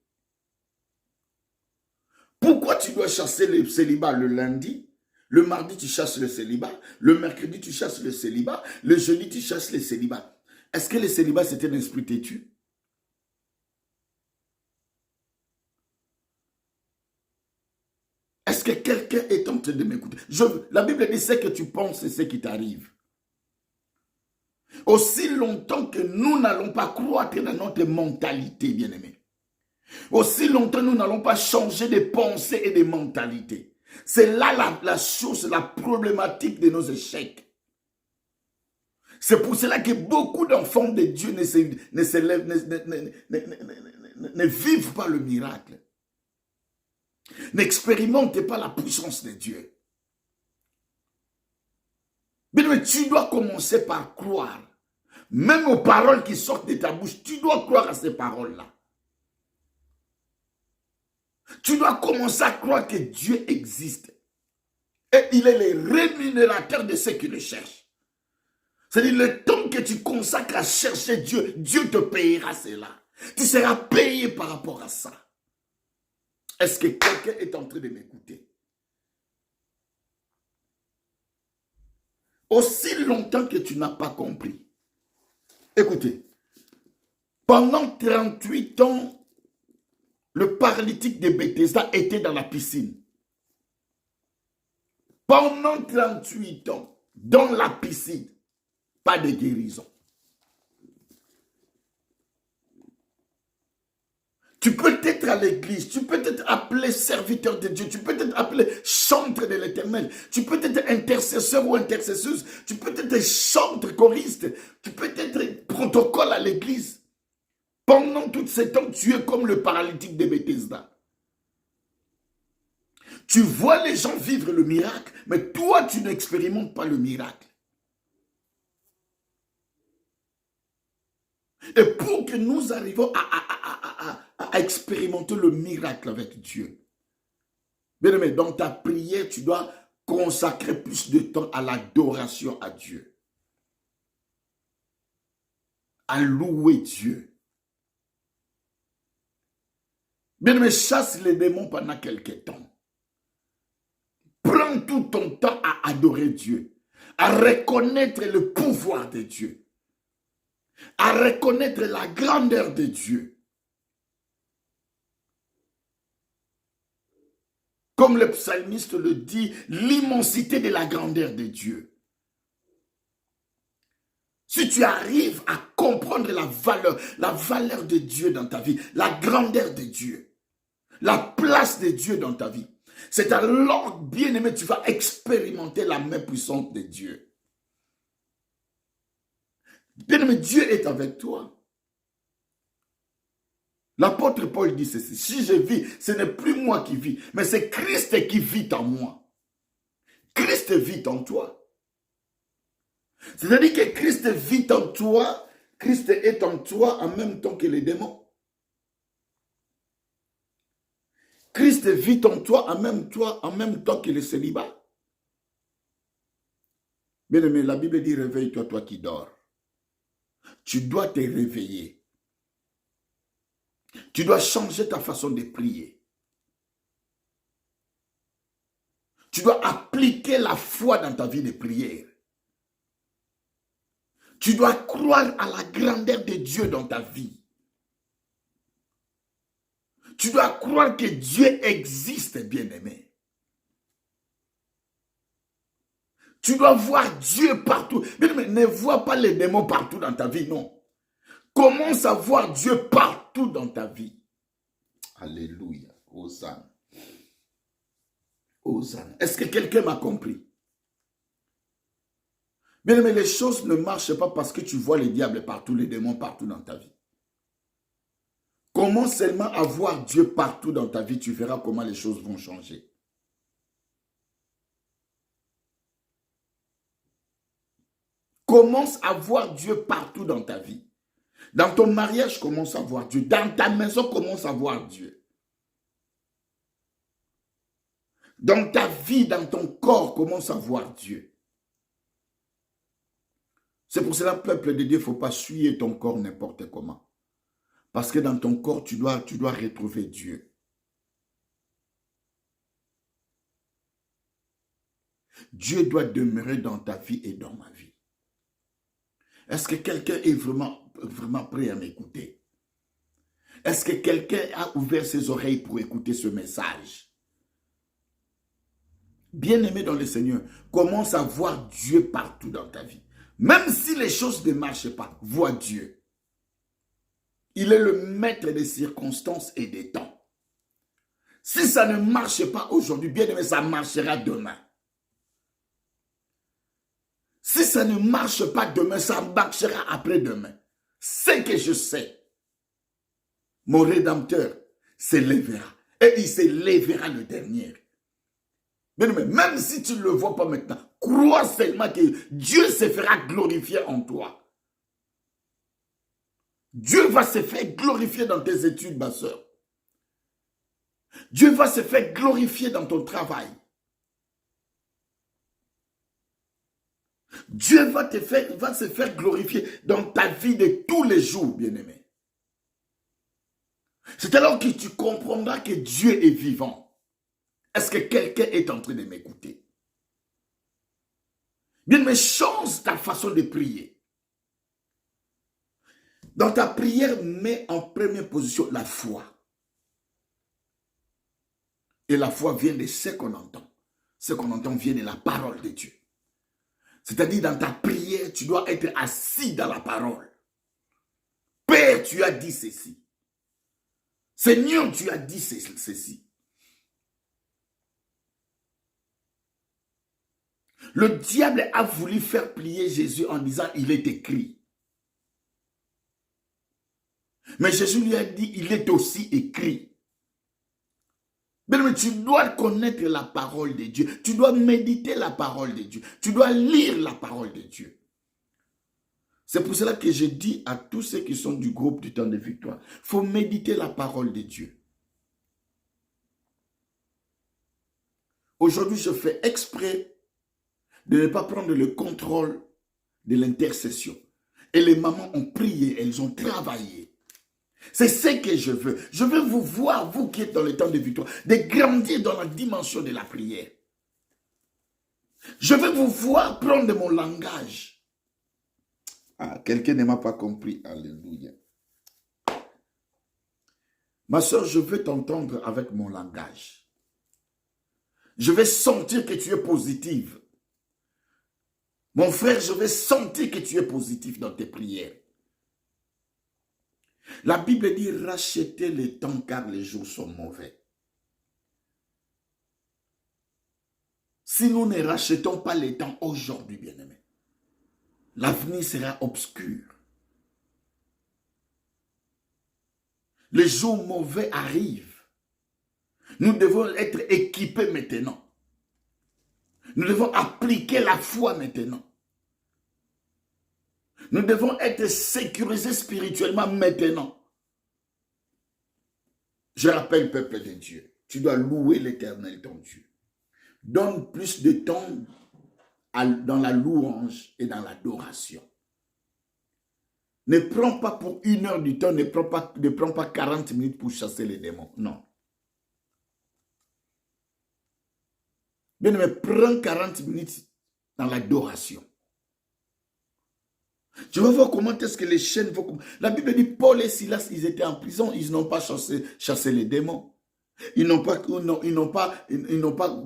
Pourquoi tu dois chasser le célibat le lundi? Le mardi, tu chasses le célibat. Le mercredi, tu chasses le célibat. Le jeudi, tu chasses le célibat. Est-ce que le célibat, c'était un esprit têtu? Est-ce que quelqu'un est en train de m'écouter? La Bible dit ce que tu penses, c'est ce qui t'arrive. Aussi longtemps que nous n'allons pas croître dans notre mentalité, bien-aimés. Aussi longtemps nous n'allons pas changer de pensée et de mentalité. C'est là la chose, la problématique de nos échecs. C'est pour cela que beaucoup d'enfants de Dieu ne vivent pas le miracle. N'expérimentent pas la puissance de Dieu. Mais tu dois commencer par croire. Même aux paroles qui sortent de ta bouche, tu dois croire à ces paroles-là. Tu dois commencer à croire que Dieu existe. Et il est le rémunérateur de ceux qui le cherchent. C'est-à-dire le temps que tu consacres à chercher Dieu, Dieu te payera cela. Tu seras payé par rapport à ça. Est-ce que quelqu'un est en train de m'écouter? Aussi longtemps que tu n'as pas compris. Écoutez, pendant 38 ans, le paralytique de Bethesda était dans la piscine. Pendant 38 ans, dans la piscine, pas de guérison. Tu peux être à l'église, tu peux être appelé serviteur de Dieu, tu peux être appelé chantre de l'Éternel, tu peux être intercesseur ou intercesseuse, tu peux être chantre, choriste, tu peux être protocole à l'église. Pendant tout ce temps, tu es comme le paralytique de Bethesda. Tu vois les gens vivre le miracle, mais toi, tu n'expérimentes pas le miracle. Et pour que nous arrivions à expérimenter le miracle avec Dieu, bien aimé, dans ta prière, tu dois consacrer plus de temps à l'adoration à Dieu, à louer Dieu. Bien aimé, chasse les démons pendant quelques temps. Prends tout ton temps à adorer Dieu, à reconnaître le pouvoir de Dieu, à reconnaître la grandeur de Dieu. Comme le psalmiste le dit, l'immensité de la grandeur de Dieu. Si tu arrives à comprendre la valeur de Dieu dans ta vie, la grandeur de Dieu, la place de Dieu dans ta vie, c'est alors, bien-aimé, tu vas expérimenter la main puissante de Dieu. Bien-aimé, Dieu est avec toi. L'apôtre Paul dit ceci, si je vis, ce n'est plus moi qui vis, mais c'est Christ qui vit en moi. Christ vit en toi. C'est-à-dire que Christ vit en toi, Christ est en toi en même temps que les démons. Christ vit en toi en même temps que le célibat. Bien aimé, la Bible dit réveille-toi, toi qui dors. Tu dois te réveiller. Tu dois changer ta façon de prier. Tu dois appliquer la foi dans ta vie de prière. Tu dois croire à la grandeur de Dieu dans ta vie. Tu dois croire que Dieu existe, bien-aimé. Tu dois voir Dieu partout. Bien-aimé, ne vois pas les démons partout dans ta vie, non. Commence à voir Dieu partout dans ta vie. Alléluia. Hosanna. Hosanna. Est-ce que quelqu'un m'a compris? Bien aimé, les choses ne marchent pas parce que tu vois les diables partout, les démons partout dans ta vie. Commence seulement à voir Dieu partout dans ta vie, tu verras comment les choses vont changer. Commence à voir Dieu partout dans ta vie. Dans ton mariage, commence à voir Dieu. Dans ta maison, commence à voir Dieu. Dans ta vie, dans ton corps, commence à voir Dieu. C'est pour cela, peuple de Dieu, il ne faut pas suyer ton corps n'importe comment. Parce que dans ton corps, tu dois retrouver Dieu. Dieu doit demeurer dans ta vie et dans ma vie. Est-ce que quelqu'un est vraiment prêt à m'écouter? Est-ce que quelqu'un a ouvert ses oreilles pour écouter ce message? Bien-aimé dans le Seigneur, commence à voir Dieu partout dans ta vie. Même si les choses ne marchent pas, vois Dieu. Il est le maître des circonstances et des temps. Si ça ne marche pas aujourd'hui, bien-aimé, ça marchera demain. Si ça ne marche pas demain, ça marchera après-demain. C'est que je sais. Mon Rédempteur s'élèvera. Et il s'élèvera le dernier. Bien-aimé, même si tu ne le vois pas maintenant, crois seulement que Dieu se fera glorifier en toi. Dieu va se faire glorifier dans tes études, ma soeur. Dieu va se faire glorifier dans ton travail. Dieu va se faire glorifier dans ta vie de tous les jours, bien-aimé. C'est alors que tu comprendras que Dieu est vivant. Est-ce que quelqu'un est en train de m'écouter? Bien, mais change ta façon de prier. Dans ta prière, mets en première position la foi. Et la foi vient de ce qu'on entend. Ce qu'on entend vient de la parole de Dieu. C'est-à-dire, dans ta prière, tu dois être assis dans la parole. Père, tu as dit ceci. Seigneur, tu as dit ceci. Le diable a voulu faire plier Jésus en disant, il est écrit. Mais Jésus lui a dit, il est aussi écrit. Mais tu dois connaître la parole de Dieu. Tu dois méditer la parole de Dieu. Tu dois lire la parole de Dieu. C'est pour cela que je dis à tous ceux qui sont du groupe du temps de victoire, il faut méditer la parole de Dieu. Aujourd'hui, je fais exprès de ne pas prendre le contrôle de l'intercession. Et les mamans ont prié, elles ont travaillé. C'est ce que je veux. Je veux vous voir, vous qui êtes dans le temps de victoire, de grandir dans la dimension de la prière. Je veux vous voir prendre mon langage. Ah, quelqu'un ne m'a pas compris. Alléluia. Ma soeur, je veux t'entendre avec mon langage. Je vais sentir que tu es positive. Mon frère, je vais sentir que tu es positif dans tes prières. La Bible dit, rachetez le temps car les jours sont mauvais. Si nous ne rachetons pas le temps aujourd'hui, bien-aimés, l'avenir sera obscur. Les jours mauvais arrivent. Nous devons être équipés maintenant. Nous devons appliquer la foi maintenant. Nous devons être sécurisés spirituellement maintenant. Je rappelle, peuple de Dieu, tu dois louer l'Éternel, ton Dieu. Donne plus de temps dans la louange et dans l'adoration. Ne prends pas pour 1 heure du temps, ne prends pas 40 minutes pour chasser les démons. Non. Bien, mais prends 40 minutes dans l'adoration. Tu vas voir comment est-ce que les chaînes vont... La Bible dit, Paul et Silas, ils étaient en prison, ils n'ont pas chassé les démons. Ils n'ont pas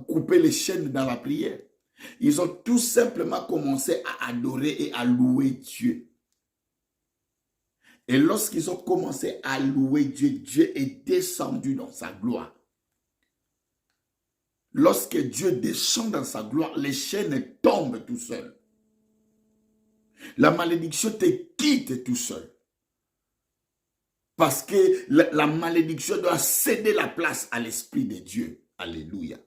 coupé les chaînes dans la prière. Ils ont tout simplement commencé à adorer et à louer Dieu. Et lorsqu'ils ont commencé à louer Dieu, Dieu est descendu dans sa gloire. Lorsque Dieu descend dans sa gloire, les chaînes tombent tout seuls. La malédiction te quitte tout seul. Parce que la malédiction doit céder la place à l'Esprit de Dieu. Alléluia.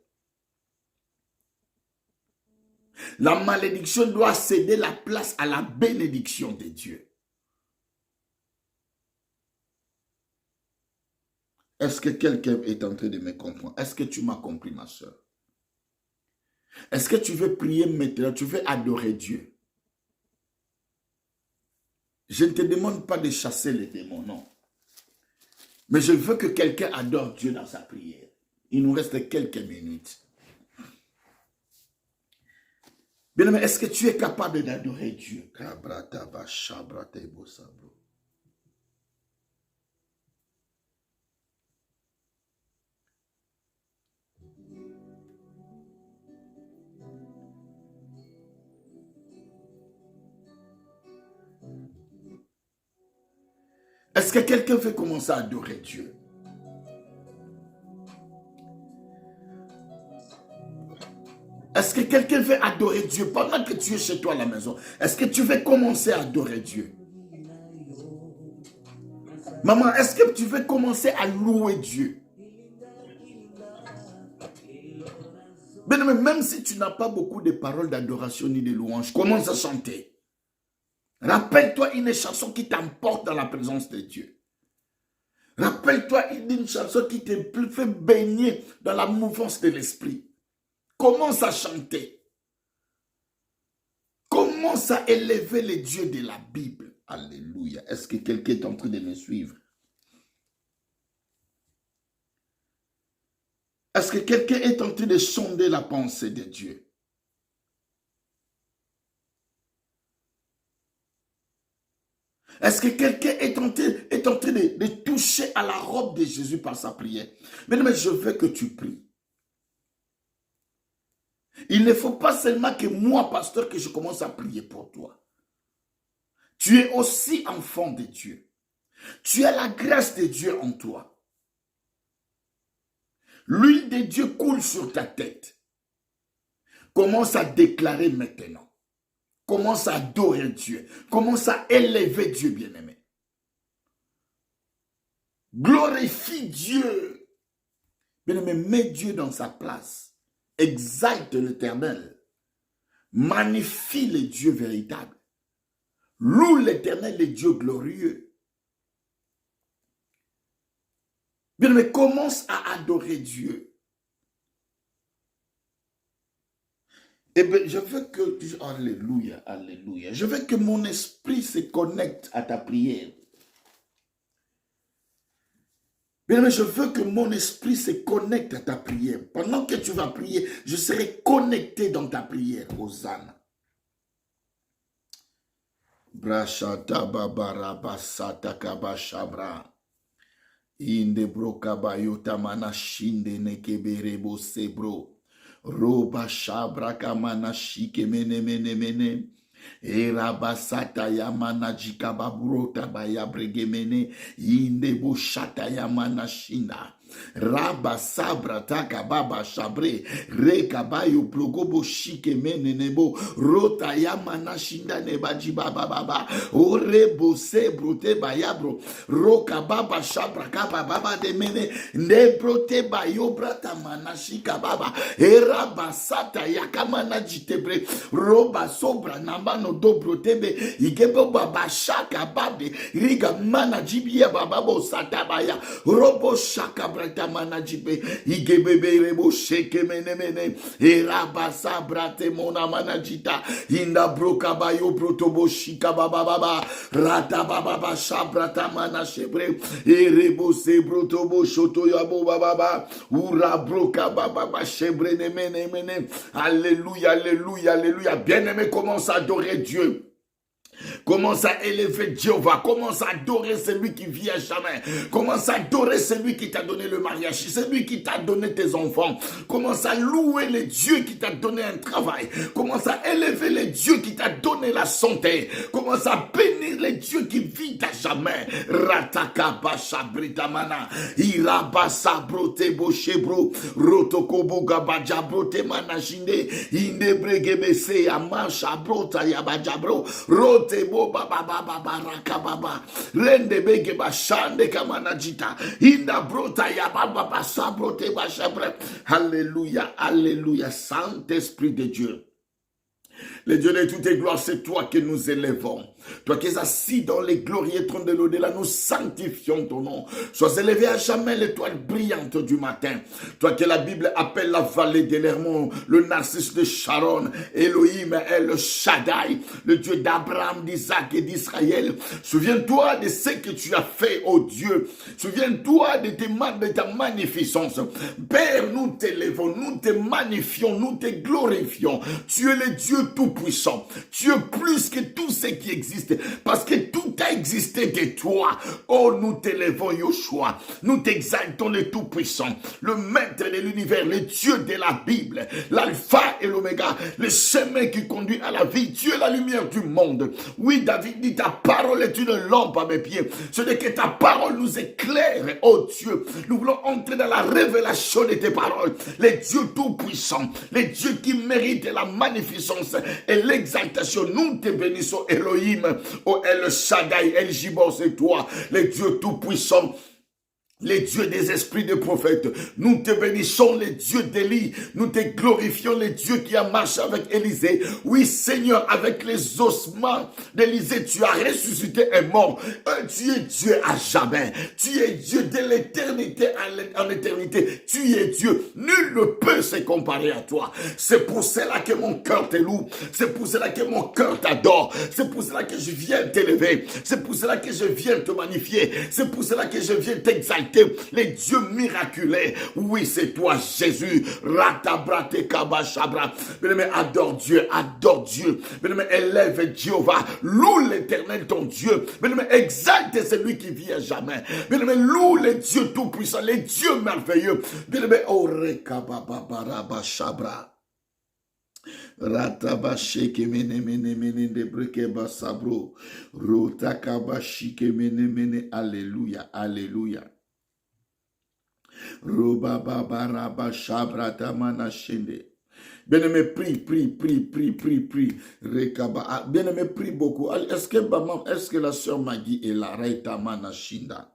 La malédiction doit céder la place à la bénédiction de Dieu. Est-ce que quelqu'un est en train de me comprendre? Est-ce que tu m'as compris, ma soeur? Est-ce que tu veux prier maintenant? Tu veux adorer Dieu? Je ne te demande pas de chasser les démons, non. Mais je veux que quelqu'un adore Dieu dans sa prière. Il nous reste quelques minutes. Bien-aimé, est-ce que tu es capable d'adorer Dieu? Est-ce que quelqu'un veut commencer à adorer Dieu? Est-ce que quelqu'un veut adorer Dieu pendant que tu es chez toi à la maison? Est-ce que tu veux commencer à adorer Dieu? Maman, est-ce que tu veux commencer à louer Dieu? Même si tu n'as pas beaucoup de paroles d'adoration ni de louange, commence à chanter. Rappelle-toi une chanson qui t'emporte dans la présence de Dieu. Rappelle-toi une chanson qui te fait baigner dans la mouvance de l'esprit. Commence à chanter. Commence à élever les dieux de la Bible. Alléluia. Est-ce que quelqu'un est en train de me suivre? Est-ce que quelqu'un est en train de sonder la pensée de Dieu? Est-ce que quelqu'un est en train de toucher à la robe de Jésus par sa prière? Mais je veux que tu pries. Il ne faut pas seulement que moi, pasteur, que je commence à prier pour toi. Tu es aussi enfant de Dieu. Tu as la grâce de Dieu en toi. L'huile de Dieu coule sur ta tête. Commence à déclarer maintenant. Commence à adorer Dieu. Commence à élever Dieu, bien-aimé. Glorifie Dieu. Bien-aimé, mets Dieu dans sa place. Exalte l'Éternel. Magnifie le Dieu véritable. Loue l'Éternel, le Dieu glorieux. Bien-aimé, commence à adorer Dieu. Eh bien, je veux que... Alléluia, alléluia. Je veux que mon esprit se connecte à ta prière. Bien-aimé, je veux que mon esprit se connecte à ta prière. Pendant que tu vas prier, je serai connecté dans ta prière, Hosanna. Brashata babara basata kabashabra. Inde brokaba yotamana shinde nekeberebo sebro. Roba shabra kamana shike mene mene mene. Era basata yamana jikababrota baya bregemene. Inde bushata yamana shinda. Raba sabra taka baba shabre reka bayo plogobo shike mene nebo rota yamana shinda neba jiba baba orebo sebro te bayabro roka baba shabra kaba baba de mene nebro te bayo brata manashika baba era basata yakamana jitebre roba sobra nambano dobro tebe igebo baba shaka babe riga mana jibia baba bo satabaya robo shaka manajibe igebebe rebo sheke mene mene erabasa brate mona manajita inda broka bayo brotobo shika baba baba rata baba shabrata mana shebre erebo se brotobo shoto yabo baba ura broka baba shebre ne mene mene. Alléluia, alléluia, alléluia. Bien-aimé, commence à adorer Dieu. Commence à élever Jéhovah. Commence à adorer celui qui vit à jamais. Commence à adorer celui qui t'a donné le mariage. Celui qui t'a donné tes enfants. Commence à louer le Dieu qui t'a donné un travail. Commence à élever le Dieu qui t'a donné la santé. Commence à bénir le Dieu qui vit à jamais. Rataka basha britamana. Irabasa brote boshebro. Rotokobo gabaja brote manashinde. Indebregebese amasha brota yabajabro. Rotebo baba baba baraka baba. Rende bege bashande kamanajita. Inda brota yababa basa brote bashabre. Alléluia, alléluia. Saint-Esprit de Dieu. Le Dieu de toutes les gloires, c'est toi que nous élevons. Toi qui es assis dans les glorieux trônes de l'au-delà, nous sanctifions ton nom. Sois élevé à jamais l'étoile brillante du matin. Toi que la Bible appelle la vallée de l'Hermon, le narcisse de Sharon, Elohim est le Shaddai, le Dieu d'Abraham, d'Isaac et d'Israël. Souviens-toi de ce que tu as fait, ô Dieu. Souviens-toi de ta magnificence. Père, nous t'élevons, nous te magnifions, nous te glorifions. Tu es le Dieu tout-puissant. Tu es plus que tout ce qui existe. Parce que tout a existé de toi. Oh, nous t'élevons, Yoshua. Nous t'exaltons, le Tout-Puissant, le Maître de l'univers, le Dieu de la Bible, l'Alpha et l'Oméga, le chemin qui conduit à la vie. Tu es la lumière du monde. Oui, David dit, ta parole est une lampe à mes pieds. Ce n'est que ta parole nous éclaire, oh Dieu. Nous voulons entrer dans la révélation de tes paroles. Les dieux Tout-Puissants, les dieux qui méritent la magnificence et l'exaltation. Nous te bénissons, Elohim. Oh El Shaddai, El Jibor, c'est toi, les dieux tout-puissants, les dieux des esprits de prophètes. Nous te bénissons, les dieux d'Élie. Nous te glorifions, les dieux qui a marché avec Élisée. Oui, Seigneur, avec les ossements d'Élisée, tu as ressuscité un mort. Tu es Dieu à jamais. Tu es Dieu de l'éternité en éternité. Tu es Dieu. Nul ne peut se comparer à toi. C'est pour cela que mon cœur te loue. C'est pour cela que mon cœur t'adore. C'est pour cela que je viens t'élever. C'est pour cela que je viens te magnifier. C'est pour cela que je viens t'exalter. réalité, les dieux miraculés. Oui, c'est toi, Jésus. Ratabrate kabashabra. Bien-aimé, adore Dieu, adore Dieu. Bien-aimé, élève Jéhovah. Loue l'Éternel, ton Dieu. Bien-aimé, exalte celui qui vit à jamais. Bien-aimé, loue les dieux tout-puissants, les dieux merveilleux. Bien-aimé, orekabababara. Ratabasheke mene mene mene de breke basabro. Rotakabashike mene mene. Alléluia, alléluia. Roba babaraba shabrata mana shende. Bien-aimé, prie, prie, prie, prie, prie, prie. Rekaba. Bien-aimé, prie beaucoup. Est-ce que la sœur Maggie est là? Reita mana shinda.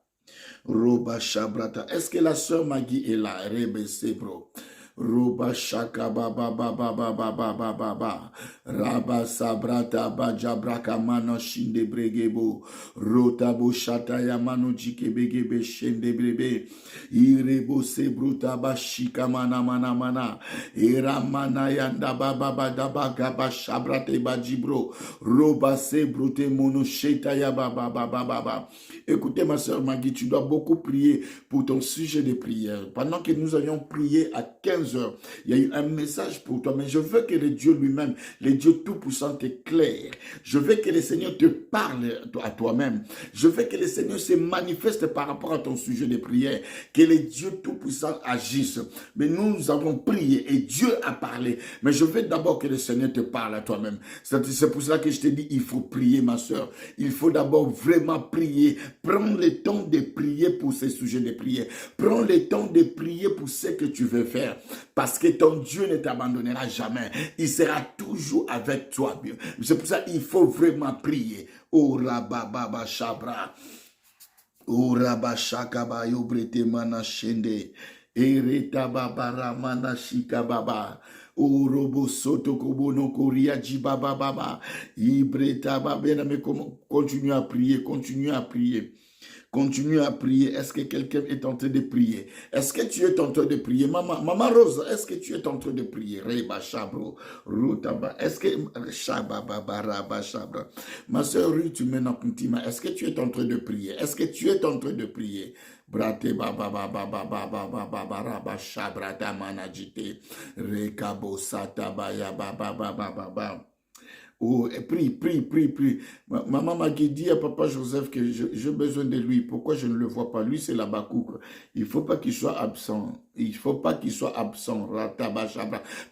Roba shabrata. Est-ce que la sœur Maggie est là? Rebe sebro. Roba shaka baba baba baba baba baba. Raba sabrata bajabraka mano shinde bregebo. Rota bo shata yamano jikebegebe shende brebe. Irebo sebruta bashika mana mana mana. Era mana yanda baba baba baba shabrate bajibro. Roba sebrute mono sheta ya baba baba baba. Écoutez ma soeur Maggie, tu dois beaucoup prier pour ton sujet de prière. Pendant que nous avions prié à 15 heures, il y a eu un message pour toi, mais je veux que le Dieu lui-même, le Dieu Tout-Puissant t'éclaire. Je veux que le Seigneur te parle à toi-même. Je veux que le Seigneur se manifeste par rapport à ton sujet de prière, que le Dieu Tout-Puissant agisse. Mais nous avons prié et Dieu a parlé. Mais je veux d'abord que le Seigneur te parle à toi-même. C'est pour cela que je te dis, il faut prier ma soeur. Il faut d'abord vraiment prier. Prends le temps de prier pour ces sujets de prière. Prends le temps de prier pour ce que tu veux faire. Parce que ton Dieu ne t'abandonnera jamais. Il sera toujours avec toi. C'est pour ça qu'il faut vraiment prier. Oh rababa shabra. Oh rabashakaba yobrete mana shende. Ereta babara mana shikababa. O robo soto kobo no koria jibaba baba. Ibreta babena mais continue à prier, continue à prier. Continue à prier. Est-ce que quelqu'un est en train de prier? Est-ce que tu es en train de prier? Maman Rose, est-ce que tu es en train de prier? Reba Chabro, Routaba. Est-ce que Chababa Chabra? Ma soeur Ruth Menapuntima, est-ce que tu es en train de prier? Est-ce que tu es en train de prier? Brate baba baba baba baba baba raba shabrata manajite rekabo sata baya baba baba baba. Oh, prie, prie, prie, prie. Maman m'a dit à papa Joseph que j'ai besoin de lui. Pourquoi je ne le vois pas? Lui, c'est la Bakouk. Il ne faut pas qu'il soit absent. Il ne faut pas qu'il soit absent.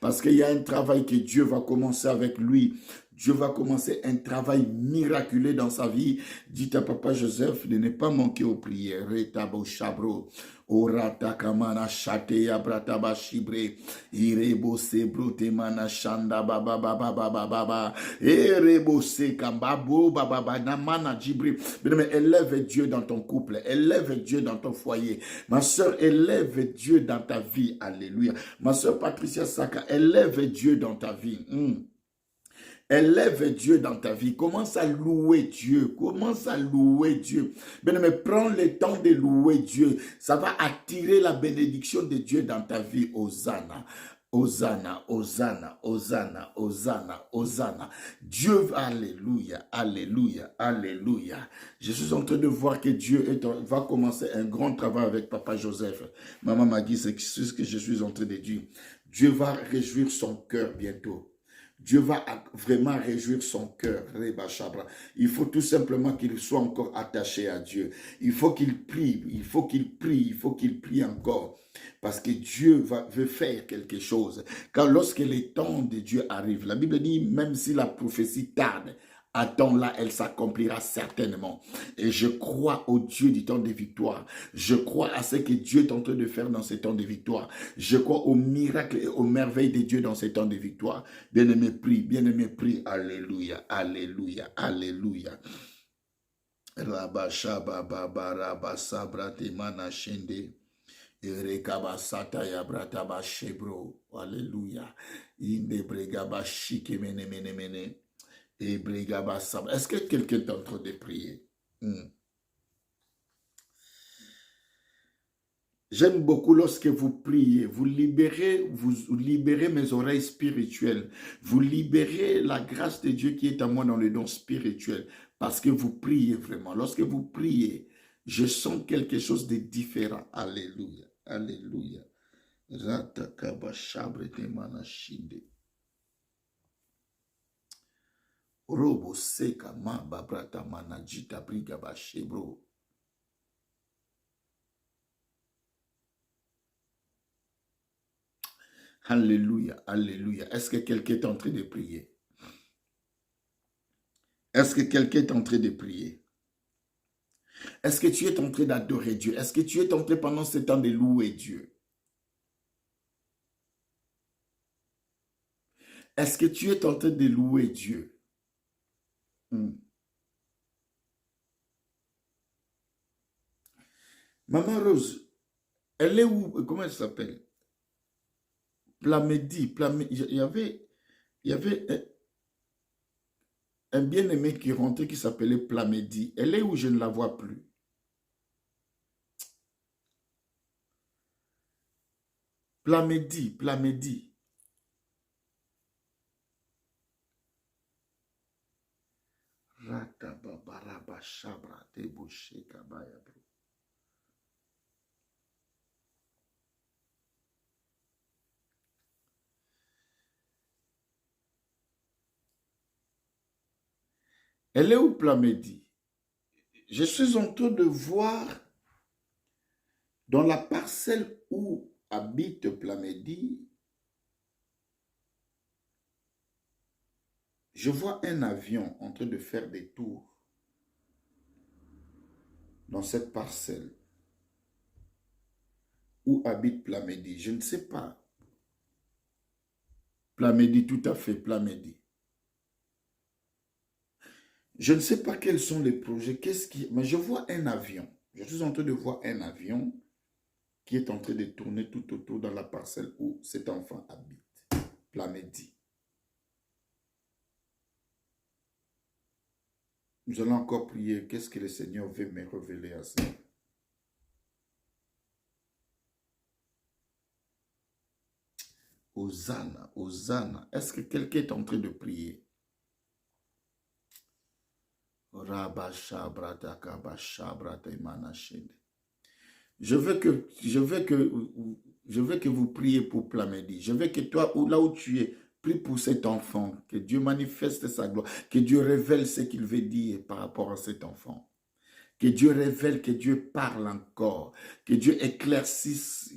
Parce qu'il y a un travail que Dieu va commencer avec lui. Dieu va commencer un travail miraculeux dans sa vie. Dites à papa Joseph de ne pas manquer aux prières. Retabo Chabro. Orata kamana shate ya brata ba shibre irebo se brote mana shanda baba baba baba baba erebo se kambabo baba baba na mana jibre. Mais élève Dieu dans ton couple, élève Dieu dans ton foyer. Ma soeur, élève Dieu dans ta vie. Alléluia. Ma soeur Patricia Saka, élève Dieu dans ta vie. Élève Dieu dans ta vie. Commence à louer Dieu. Commence à louer Dieu. Bien, mais prends le temps de louer Dieu. Ça va attirer la bénédiction de Dieu dans ta vie. Hosanna. Hosanna, Hosanna, Hosanna, Hosanna, Hosanna. Dieu, alléluia, alléluia, alléluia. Je suis en train de voir que Dieu va commencer un grand travail avec Papa Joseph. Maman m'a dit, c'est ce que je suis en train de dire. Dieu va réjouir son cœur bientôt. Dieu va vraiment réjouir son cœur. Il faut tout simplement qu'il soit encore attaché à Dieu. Il faut qu'il prie, il faut qu'il prie, il faut qu'il prie encore. Parce que Dieu veut faire quelque chose. Car lorsque les temps de Dieu arrivent, la Bible dit, même si la prophétie tarde, attends-la, elle s'accomplira certainement. Et je crois au Dieu du temps de victoire. Je crois à ce que Dieu est en train de faire dans ces temps de victoire. Je crois aux miracles et aux merveilles de Dieu dans ces temps de victoire. Bien-aimé, prie. Bien-aimé, prie. Alléluia. Alléluia. Alléluia. Rabashaba baba rabasabra temana shende. Erekabasata ya brataba shebro. Alléluia. Indebregaba shike mene mene mene. Est-ce que quelqu'un est en train de prier? J'aime beaucoup lorsque vous priez, vous libérez mes oreilles spirituelles. Vous libérez la grâce de Dieu qui est à moi dans le don spirituel. Parce que vous priez vraiment. Lorsque vous priez, Je sens quelque chose de différent. Alléluia. Alléluia. Robo seka ma babrata manajita briga bashebro. Alléluia, alléluia. Est-ce que quelqu'un est en train de prier? Est-ce que quelqu'un est en train de prier? Est-ce que tu es en train d'adorer Dieu? Est-ce que tu es en train pendant ce temps de louer Dieu? Est-ce que tu es en train de louer Dieu? Maman Rose, elle est où? Comment elle s'appelle? Plamedi. Il y avait un bien-aimé qui rentrait qui s'appelait Plamedi. Elle est où? Je ne la vois plus. Plamedi. Elle est où Plamedi? Je suis en train de voir dans la parcelle où habite Plamedi, je vois un avion en train de faire des tours dans cette parcelle où habite Plamedi. Je ne sais pas. Plamedi, tout à fait, Plamedi. Je ne sais pas quels sont les projets, mais je vois un avion. Je suis en train de voir un avion qui est en train de tourner tout autour dans la parcelle où cet enfant habite. Plamedi. Nous allons encore prier. Qu'est-ce que le Seigneur veut me révéler à ça? Hosanna, Hosanna. Est-ce que quelqu'un est en train de prier? Je veux que vous priez pour Plamedi. Je veux que toi, là où tu es, prie pour cet enfant. Que Dieu manifeste sa gloire. Que Dieu révèle ce qu'il veut dire par rapport à cet enfant. Que Dieu révèle, que Dieu parle encore. Que Dieu éclaircisse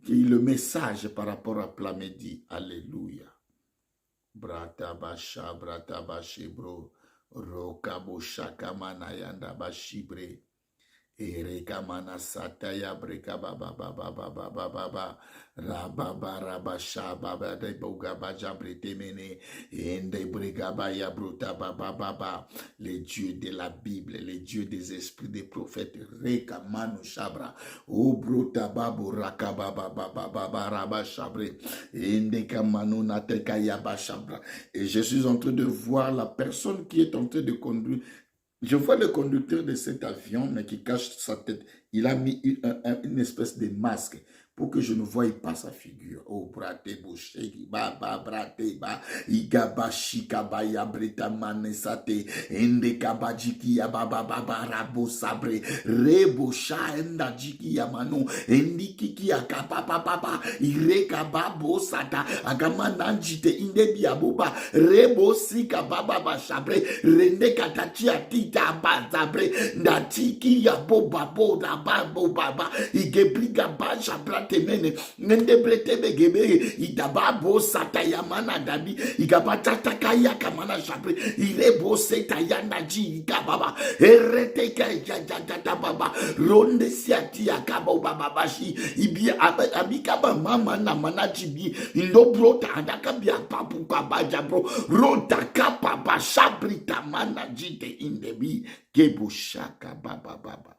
le message par rapport à Plamedi. Alléluia. Bratabasha, bratabashibro. Rokabosha manayanda bashibre. Ereka mana sataya breka baba baba baba baba rababa rabasha baba de boga baja britemene ende breka baya bruta baba baba les dieux de la Bible, les dieux des esprits des prophètes reka manu shabra o bruta babu rakaba baba baba rabashabre ende kamanu nateka yabashabra. Et je suis en train de voir la personne qui est en train de conduire. Je vois le conducteur de cet avion, mais qui cache sa tête. Il a mis une espèce de masque pour que je ne voie pas sa figure. Oh, brate bouché, baba brate ba, igaba shikaba ya breta manesate, ende kabajiki ya baba baba rabo sabre, rebo sha enda jiki ya mano, endi kiki ya kapapa papa, ireka babo sata, agama nanjite inde biabuba, rebo sika baba bashabre, rende katachi atita bazabre, ndatiki ya boba boda babo baba, igebriga bashabra temene ngende brete begebe idababo satayamana dabi igabata kaya kamana shabre irebo setayana ji igababa erete kaya baba ronde siati akabo baba bashi ibi abikaba mama na manajibi indobrota andakabia papu kabaja bro rota kapa bashabri tamana jite indebi kebushaka baba baba.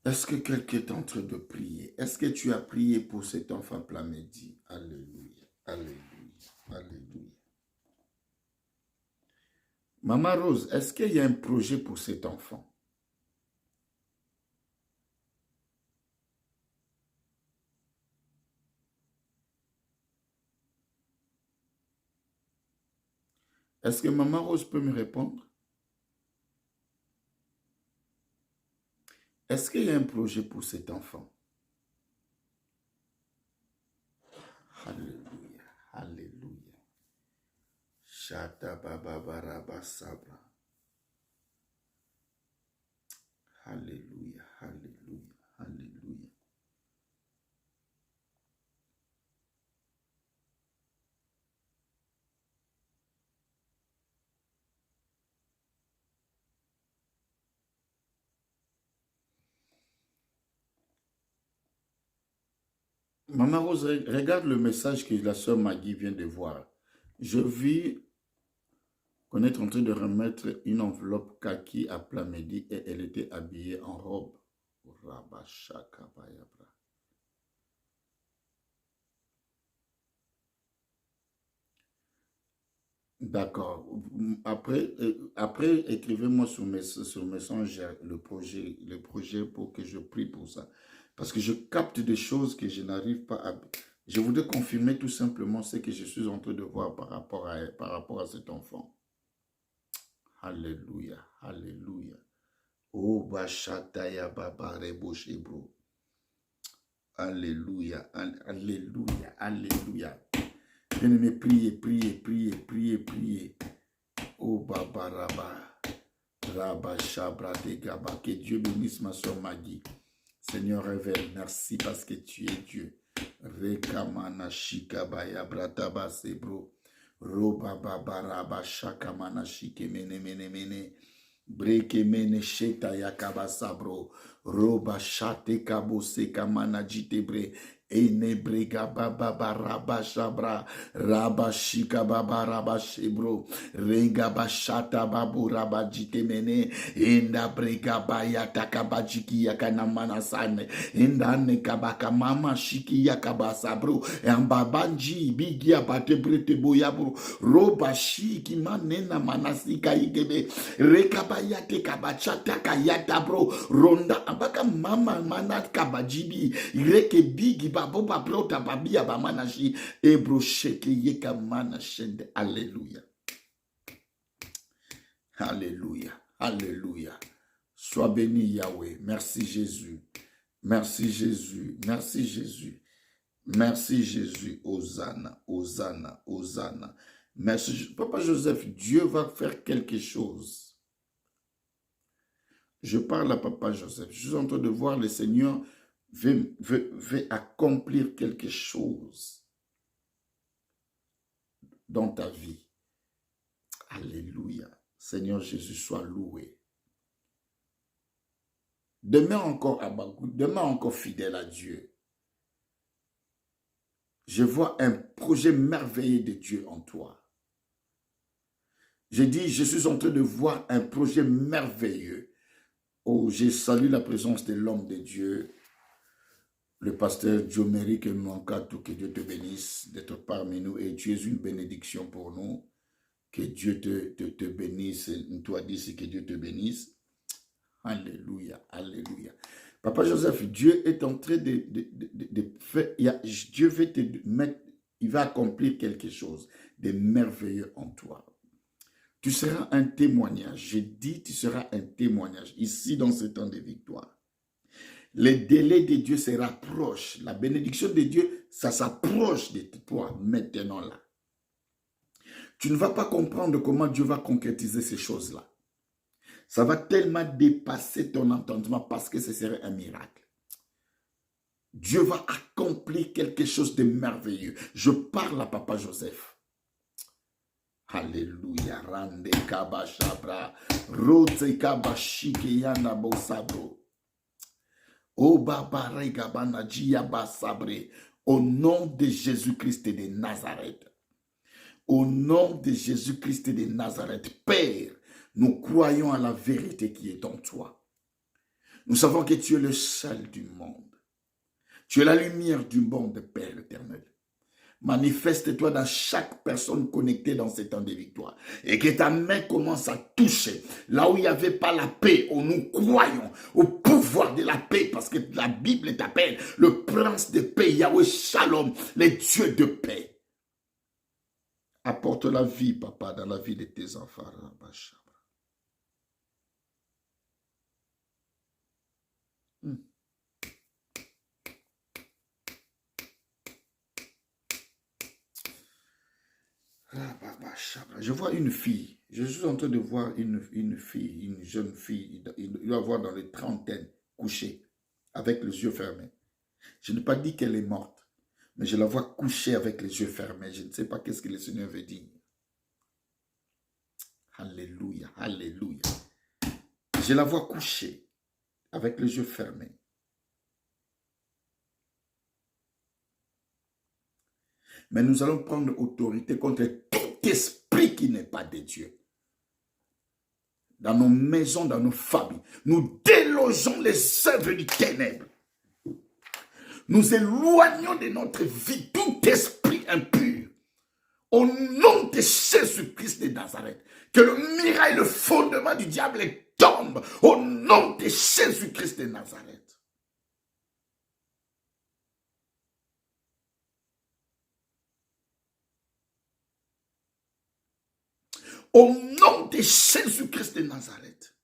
Est-ce que quelqu'un est en train de prier? Est-ce que tu as prié pour cet enfant Plamedi? Alléluia, alléluia, alléluia. Maman Rose, est-ce qu'il y a un projet pour cet enfant? Est-ce que Maman Rose peut me répondre? Est-ce qu'il y a un projet pour cet enfant? Alléluia, alléluia. Shata baba baraba sabra. Alléluia, alléluia, alléluia. Maman Rose, regarde le message que la sœur Maggie vient de voir. Je vis qu'on est en train de remettre une enveloppe kaki à plat midi et elle était habillée en robe. D'accord. Après écrivez-moi sur Messenger le projet pour que je prie pour ça. Parce que je capte des choses que je n'arrive pas à... Je voudrais confirmer tout simplement ce que je suis en train de voir par rapport à cet enfant. Alléluia, alléluia. Oh, Bashataya Babarebo Shebro. Alléluia, alléluia, alléluia. Bien-aimé, priez, priez, priez, priez, priez. Oh, Babaraba. Rabba Shabra de Gaba. Que Dieu bénisse ma soeur Maggie. Seigneur, révèle. Merci parce que tu es Dieu. Rekamana Shikabaya Brataba Sebro. Roba Babaraba Shakamana Shike Mene Mene Mene. Breke Mene Sheta Yakaba Sabro. Roba Shate Kabo Sekamana Jitebre. Ene brega baba baraba shabra raba shika baba raba shebro renga bashata babu raba jitemene enda brega baya takabajiki yakana manasane enda ne kabaka mama shiki yakaba sabro embabanji bigi abate brete boyabro roba shiki manena manasika igebe rekabaya tekabachata kayata bro ronda abaka mama manat kabajibi reke bigi Boba brota babia bamanashi ebro sheke yeka manashende. Alléluia. Alléluia. Alléluia. Sois béni Yahweh. Merci Jésus. Merci Jésus. Merci Jésus. Merci Jésus. Hosanna. Hosanna. Hosanna. Merci. Papa Joseph, Dieu va faire quelque chose. Je parle à Papa Joseph. Je suis en train de voir le Seigneur veut accomplir quelque chose dans ta vie. Alléluia. Seigneur Jésus, sois loué. Demeure encore à Bagou, demeure encore fidèle à Dieu. Je vois un projet merveilleux de Dieu en toi. Je dis, je suis en train de voir un projet merveilleux. Oh, je salue la présence de l'homme de Dieu, le pasteur Diomérique Mwankatou, que Dieu te bénisse d'être parmi nous et tu es une bénédiction pour nous. Que Dieu te bénisse. Toi dis que Dieu te bénisse. Alléluia, alléluia. Papa Joseph, Dieu est en train de faire, Dieu veut te mettre, il va accomplir quelque chose de merveilleux en toi. Tu seras un témoignage. Je dis, tu seras un témoignage ici dans ce temps de victoire. Le délai de Dieu se rapproche. La bénédiction de Dieu, ça s'approche de toi maintenant là. Tu ne vas pas comprendre comment Dieu va concrétiser ces choses-là. Ça va tellement dépasser ton entendement parce que ce serait un miracle. Dieu va accomplir quelque chose de merveilleux. Je parle à Papa Joseph. Alléluia. Rande kabashabra. Rote kabashike yana bosabro. Au nom de Jésus-Christ de Nazareth. Au nom de Jésus-Christ de Nazareth, Père, nous croyons à la vérité qui est en toi. Nous savons que tu es le sel du monde. Tu es la lumière du monde, Père éternel. Manifeste-toi dans chaque personne connectée dans ces temps de victoire. Et que ta main commence à toucher. Là où il n'y avait pas la paix, où nous croyons au pouvoir de la paix. Parce que la Bible t'appelle le prince de paix, Yahweh Shalom, le Dieu de paix. Apporte la vie, papa, dans la vie de tes enfants. Je vois une fille. Je suis en train de voir une fille, une jeune fille. Il doit avoir dans les trentaines, couchée, avec les yeux fermés. Je n'ai pas dit qu'elle est morte, mais je la vois couchée avec les yeux fermés. Je ne sais pas qu'est-ce que le Seigneur veut dire. Alléluia, alléluia. Je la vois couchée avec les yeux fermés. Mais nous allons prendre autorité contre tout esprit qui n'est pas de Dieu. Dans nos maisons, dans nos familles, nous délogeons les œuvres du ténèbre. Nous éloignons de notre vie tout esprit impur. Au nom de Jésus-Christ de Nazareth, que le mirail, le fondement du diable tombe. Au nom de Jésus-Christ de Nazareth. Au nom de Jésus-Christ de Nazareth.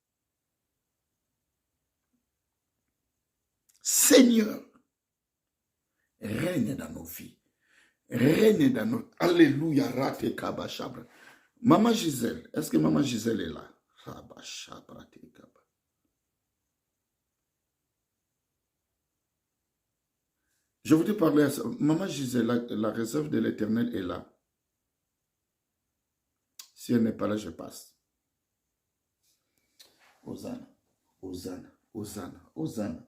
Seigneur, règne dans nos vies. Règne dans nos... Alléluia, rate kabashabra. Maman Gisèle, est-ce que Maman Gisèle est là? Je voudrais parler à ça. Maman Gisèle, la réserve de l'Éternel est là. Si elle n'est pas là, je passe. Hosanna, Hosanna, Hosanna, Hosanna.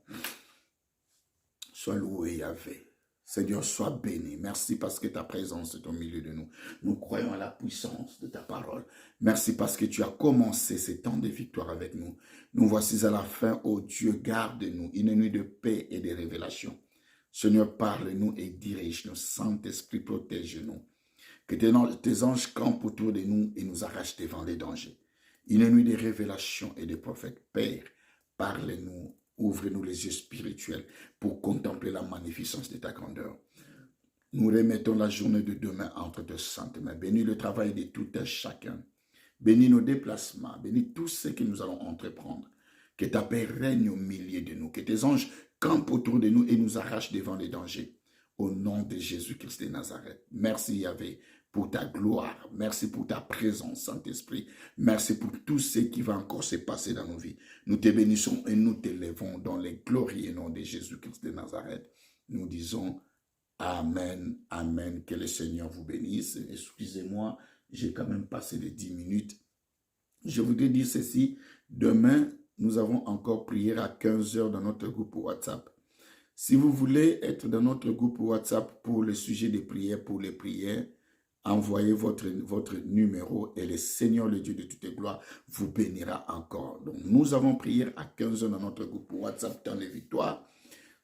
Sois loué, Yahvé. Seigneur, sois béni. Merci parce que ta présence est au milieu de nous. Nous croyons à la puissance de ta parole. Merci parce que tu as commencé ces temps de victoire avec nous. Nous voici à la fin, ô Dieu, garde-nous. Une nuit de paix et de révélation. Seigneur, parle-nous et dirige-nous. Saint-Esprit, protège-nous. Que tes anges campent autour de nous et nous arrachent devant les dangers. Une nuit de révélation et de prophètes. Père, parle-nous. Ouvre-nous les yeux spirituels pour contempler la magnificence de ta grandeur. Nous remettons la journée de demain entre tes saintes mains. Bénis le travail de tout un chacun. Bénis nos déplacements. Bénis tout ce que nous allons entreprendre. Que ta paix règne au milieu de nous. Que tes anges campent autour de nous et nous arrachent devant les dangers. Au nom de Jésus-Christ de Nazareth. Merci Yahvé pour ta gloire. Merci pour ta présence, Saint-Esprit. Merci pour tout ce qui va encore se passer dans nos vies. Nous te bénissons et nous t'élèvons dans les glorieux noms de Jésus-Christ de Nazareth. Nous disons Amen, Amen. Que le Seigneur vous bénisse. Excusez-moi, j'ai quand même passé les 10 minutes. Je voudrais dire ceci. Demain, nous avons encore prière à 15 h dans notre groupe WhatsApp. Si vous voulez être dans notre groupe WhatsApp pour le sujet des prières, pour les prières, envoyez votre numéro et le Seigneur, le Dieu de toute gloire, vous bénira encore. Donc, nous avons prié à 15 h dans notre groupe WhatsApp dans les victoires.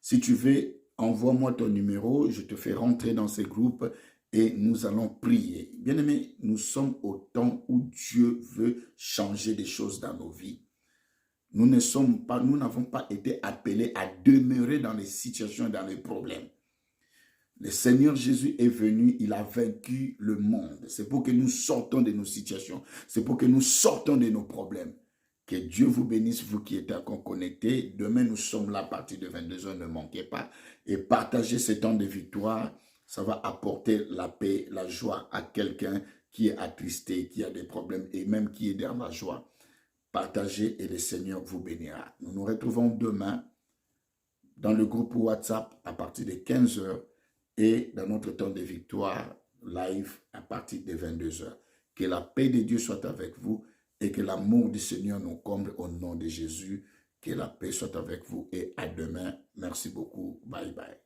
Si tu veux, envoie-moi ton numéro, je te fais rentrer dans ces groupes et nous allons prier. Bien-aimés, nous sommes au temps où Dieu veut changer des choses dans nos vies. Nous n'avons pas été appelés à demeurer dans les situations, dans les problèmes. Le Seigneur Jésus est venu, il a vaincu le monde. C'est pour que nous sortons de nos situations. C'est pour que nous sortons de nos problèmes. Que Dieu vous bénisse, vous qui êtes encore connectés. Demain, nous sommes là à partir de 22 h, ne manquez pas. Et partagez ce temps de victoire. Ça va apporter la paix, la joie à quelqu'un qui est attristé, qui a des problèmes et même qui est dans la joie. Partagez et le Seigneur vous bénira. Nous nous retrouvons demain dans le groupe WhatsApp à partir de 15 h et dans notre temps de victoire live à partir de 22 h. Que la paix de Dieu soit avec vous et que l'amour du Seigneur nous comble au nom de Jésus. Que la paix soit avec vous et à demain. Merci beaucoup. Bye bye.